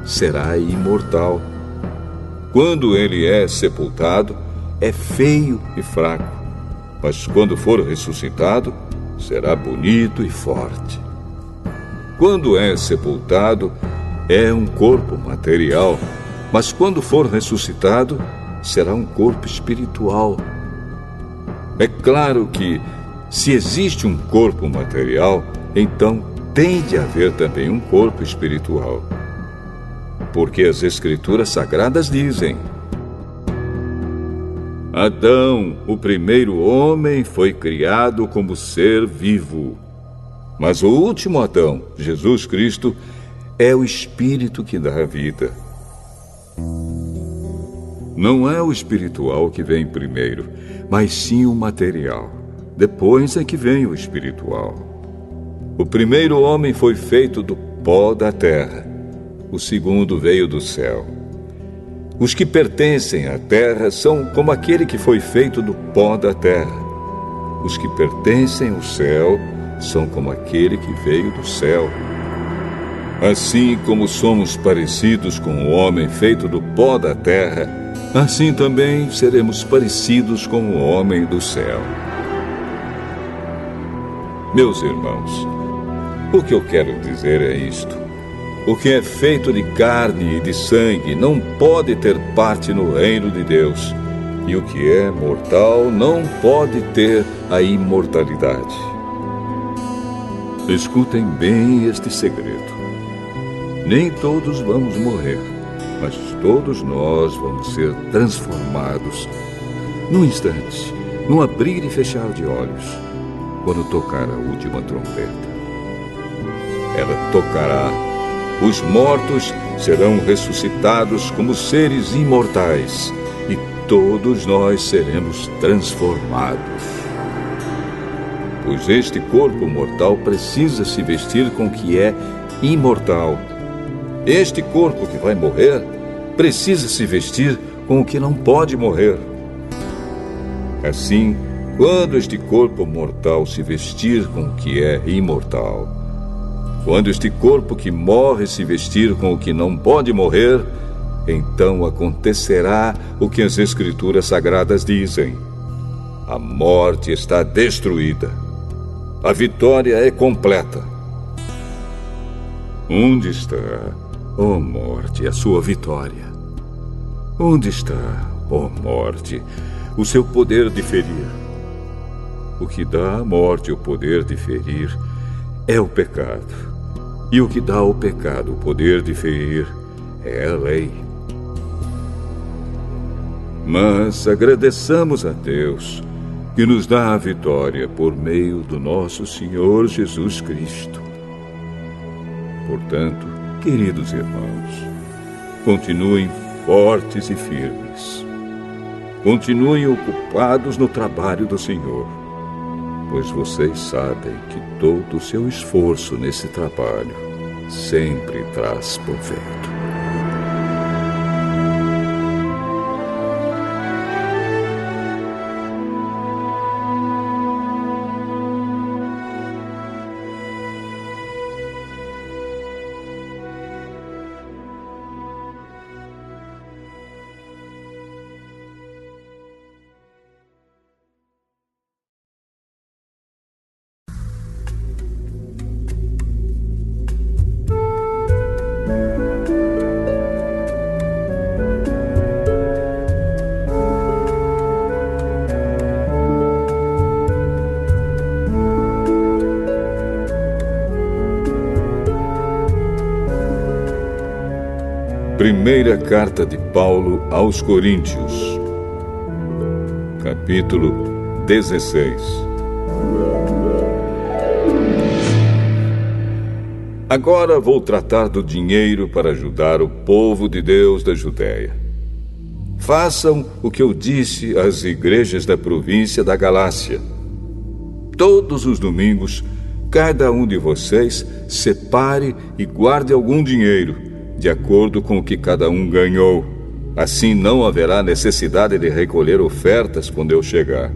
será imortal. Quando ele é sepultado, é feio e fraco. Mas quando for ressuscitado, será bonito e forte. Quando é sepultado, é um corpo material. Mas quando for ressuscitado, será um corpo espiritual. É claro que, se existe um corpo material, então tem de haver também um corpo espiritual. Porque as Escrituras Sagradas dizem: Adão, o primeiro homem, foi criado como ser vivo. Mas o último Adão, Jesus Cristo, é o Espírito que dá a vida. Não é o espiritual que vem primeiro, mas sim o material. Depois é que vem o espiritual. O primeiro homem foi feito do pó da terra. O segundo veio do céu. Os que pertencem à terra são como aquele que foi feito do pó da terra. Os que pertencem ao céu são como aquele que veio do céu. Assim como somos parecidos com o homem feito do pó da terra, assim também seremos parecidos com o homem do céu. Meus irmãos, o que eu quero dizer é isto: o que é feito de carne e de sangue não pode ter parte no reino de Deus, e o que é mortal não pode ter a imortalidade. Escutem bem este segredo. Nem todos vamos morrer, mas todos nós vamos ser transformados num instante, num abrir e fechar de olhos, quando tocar a última trombeta. Ela tocará. Os mortos serão ressuscitados como seres imortais, e todos nós seremos transformados. Pois este corpo mortal precisa se vestir com o que é imortal. Este corpo que vai morrer precisa se vestir com o que não pode morrer. Assim, quando este corpo mortal se vestir com o que é imortal, quando este corpo que morre se vestir com o que não pode morrer, então acontecerá o que as Escrituras Sagradas dizem: a morte está destruída. A vitória é completa. Onde está, ó morte, a sua vitória? Onde está, ó morte, o seu poder de ferir? O que dá à morte o poder de ferir é o pecado. E o que dá ao pecado o poder de ferir é a lei. Mas agradeçamos a Deus, que nos dá a vitória por meio do nosso Senhor Jesus Cristo. Portanto, queridos irmãos, continuem fortes e firmes. Continuem ocupados no trabalho do Senhor, pois vocês sabem que todo o seu esforço nesse trabalho sempre traz proveito. Primeira carta de Paulo aos Coríntios, capítulo 16. Agora vou tratar do dinheiro para ajudar o povo de Deus da Judéia. Façam o que eu disse às igrejas da província da Galácia. Todos os domingos, cada um de vocês separe e guarde algum dinheiro, de acordo com o que cada um ganhou, Assim não haverá necessidade de recolher ofertas quando eu chegar.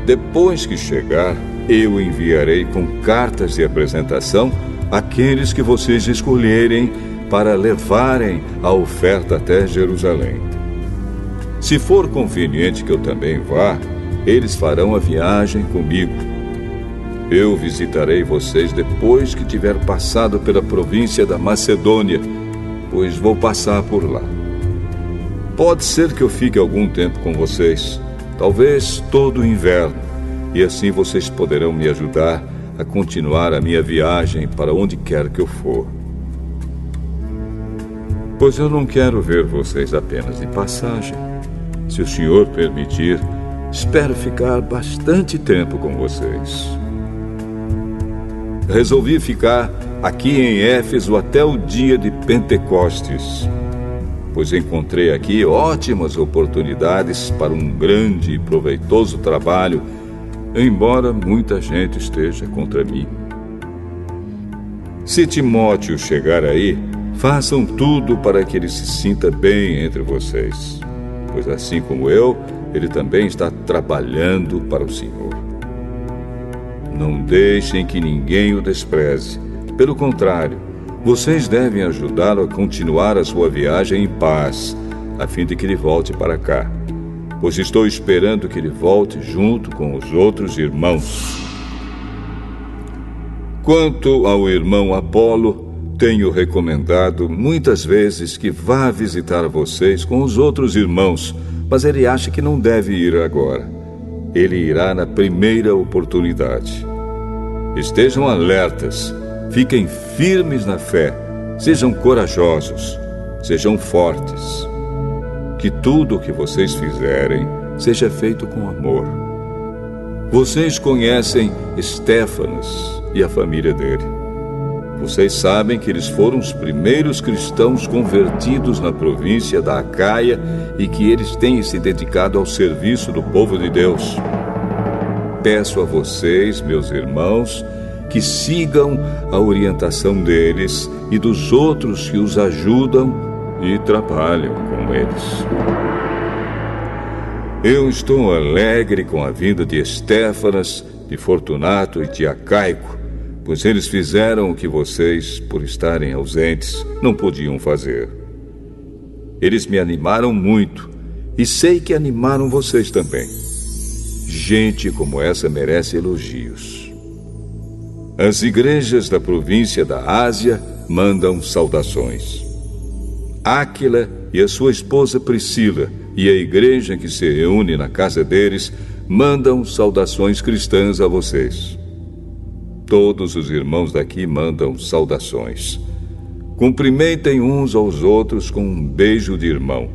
Depois que chegar, eu enviarei com cartas de apresentação aqueles que vocês escolherem para levarem a oferta até Jerusalém. Se for conveniente que eu também vá, eles farão a viagem comigo. Eu visitarei vocês depois que tiver passado pela província da Macedônia, pois vou passar por lá. Pode ser que eu fique algum tempo com vocês, talvez todo o inverno, e assim vocês poderão me ajudar a continuar a minha viagem para onde quer que eu for. Pois eu não quero ver vocês apenas de passagem. Se o Senhor permitir, espero ficar bastante tempo com vocês. Resolvi ficar aqui em Éfeso até o dia de Pentecostes, pois encontrei aqui ótimas oportunidades para um grande e proveitoso trabalho, embora muita gente esteja contra mim. Se Timóteo chegar aí, façam tudo para que ele se sinta bem entre vocês, pois assim como eu, ele também está trabalhando para o Senhor. Não deixem que ninguém o despreze. Pelo contrário, vocês devem ajudá-lo a continuar a sua viagem em paz, a fim de que ele volte para cá, pois estou esperando que ele volte junto com os outros irmãos. Quanto ao irmão Apolo, tenho recomendado muitas vezes que vá visitar vocês com os outros irmãos, mas ele acha que não deve ir agora. Ele irá na primeira oportunidade. Estejam alertas, fiquem firmes na fé, sejam corajosos, sejam fortes. Que tudo o que vocês fizerem seja feito com amor. Vocês conhecem Estéfanas e a família dele. Vocês sabem que eles foram os primeiros cristãos convertidos na província da Acaia e que eles têm se dedicado ao serviço do povo de Deus. Peço a vocês, meus irmãos, que sigam a orientação deles e dos outros que os ajudam e trabalham com eles. Eu estou alegre com a vinda de Estéfanas, de Fortunato e de Acaico, pois eles fizeram o que vocês, por estarem ausentes, não podiam fazer. Eles me animaram muito e sei que animaram vocês também. Gente como essa merece elogios. As igrejas da província da Ásia mandam saudações. Áquila e a sua esposa Priscila e a igreja que se reúne na casa deles mandam saudações cristãs a vocês. Todos os irmãos daqui mandam saudações. Cumprimentem uns aos outros com um beijo de irmão.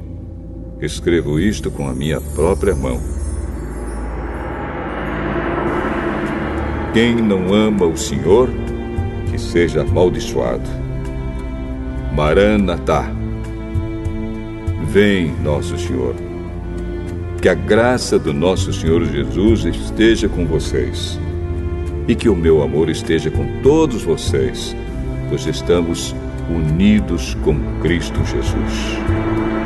Escrevo isto com a minha própria mão. Quem não ama o Senhor, que seja amaldiçoado. Maranatá. Vem, nosso Senhor. Que a graça do nosso Senhor Jesus esteja com vocês. E que o meu amor esteja com todos vocês, pois estamos unidos com Cristo Jesus.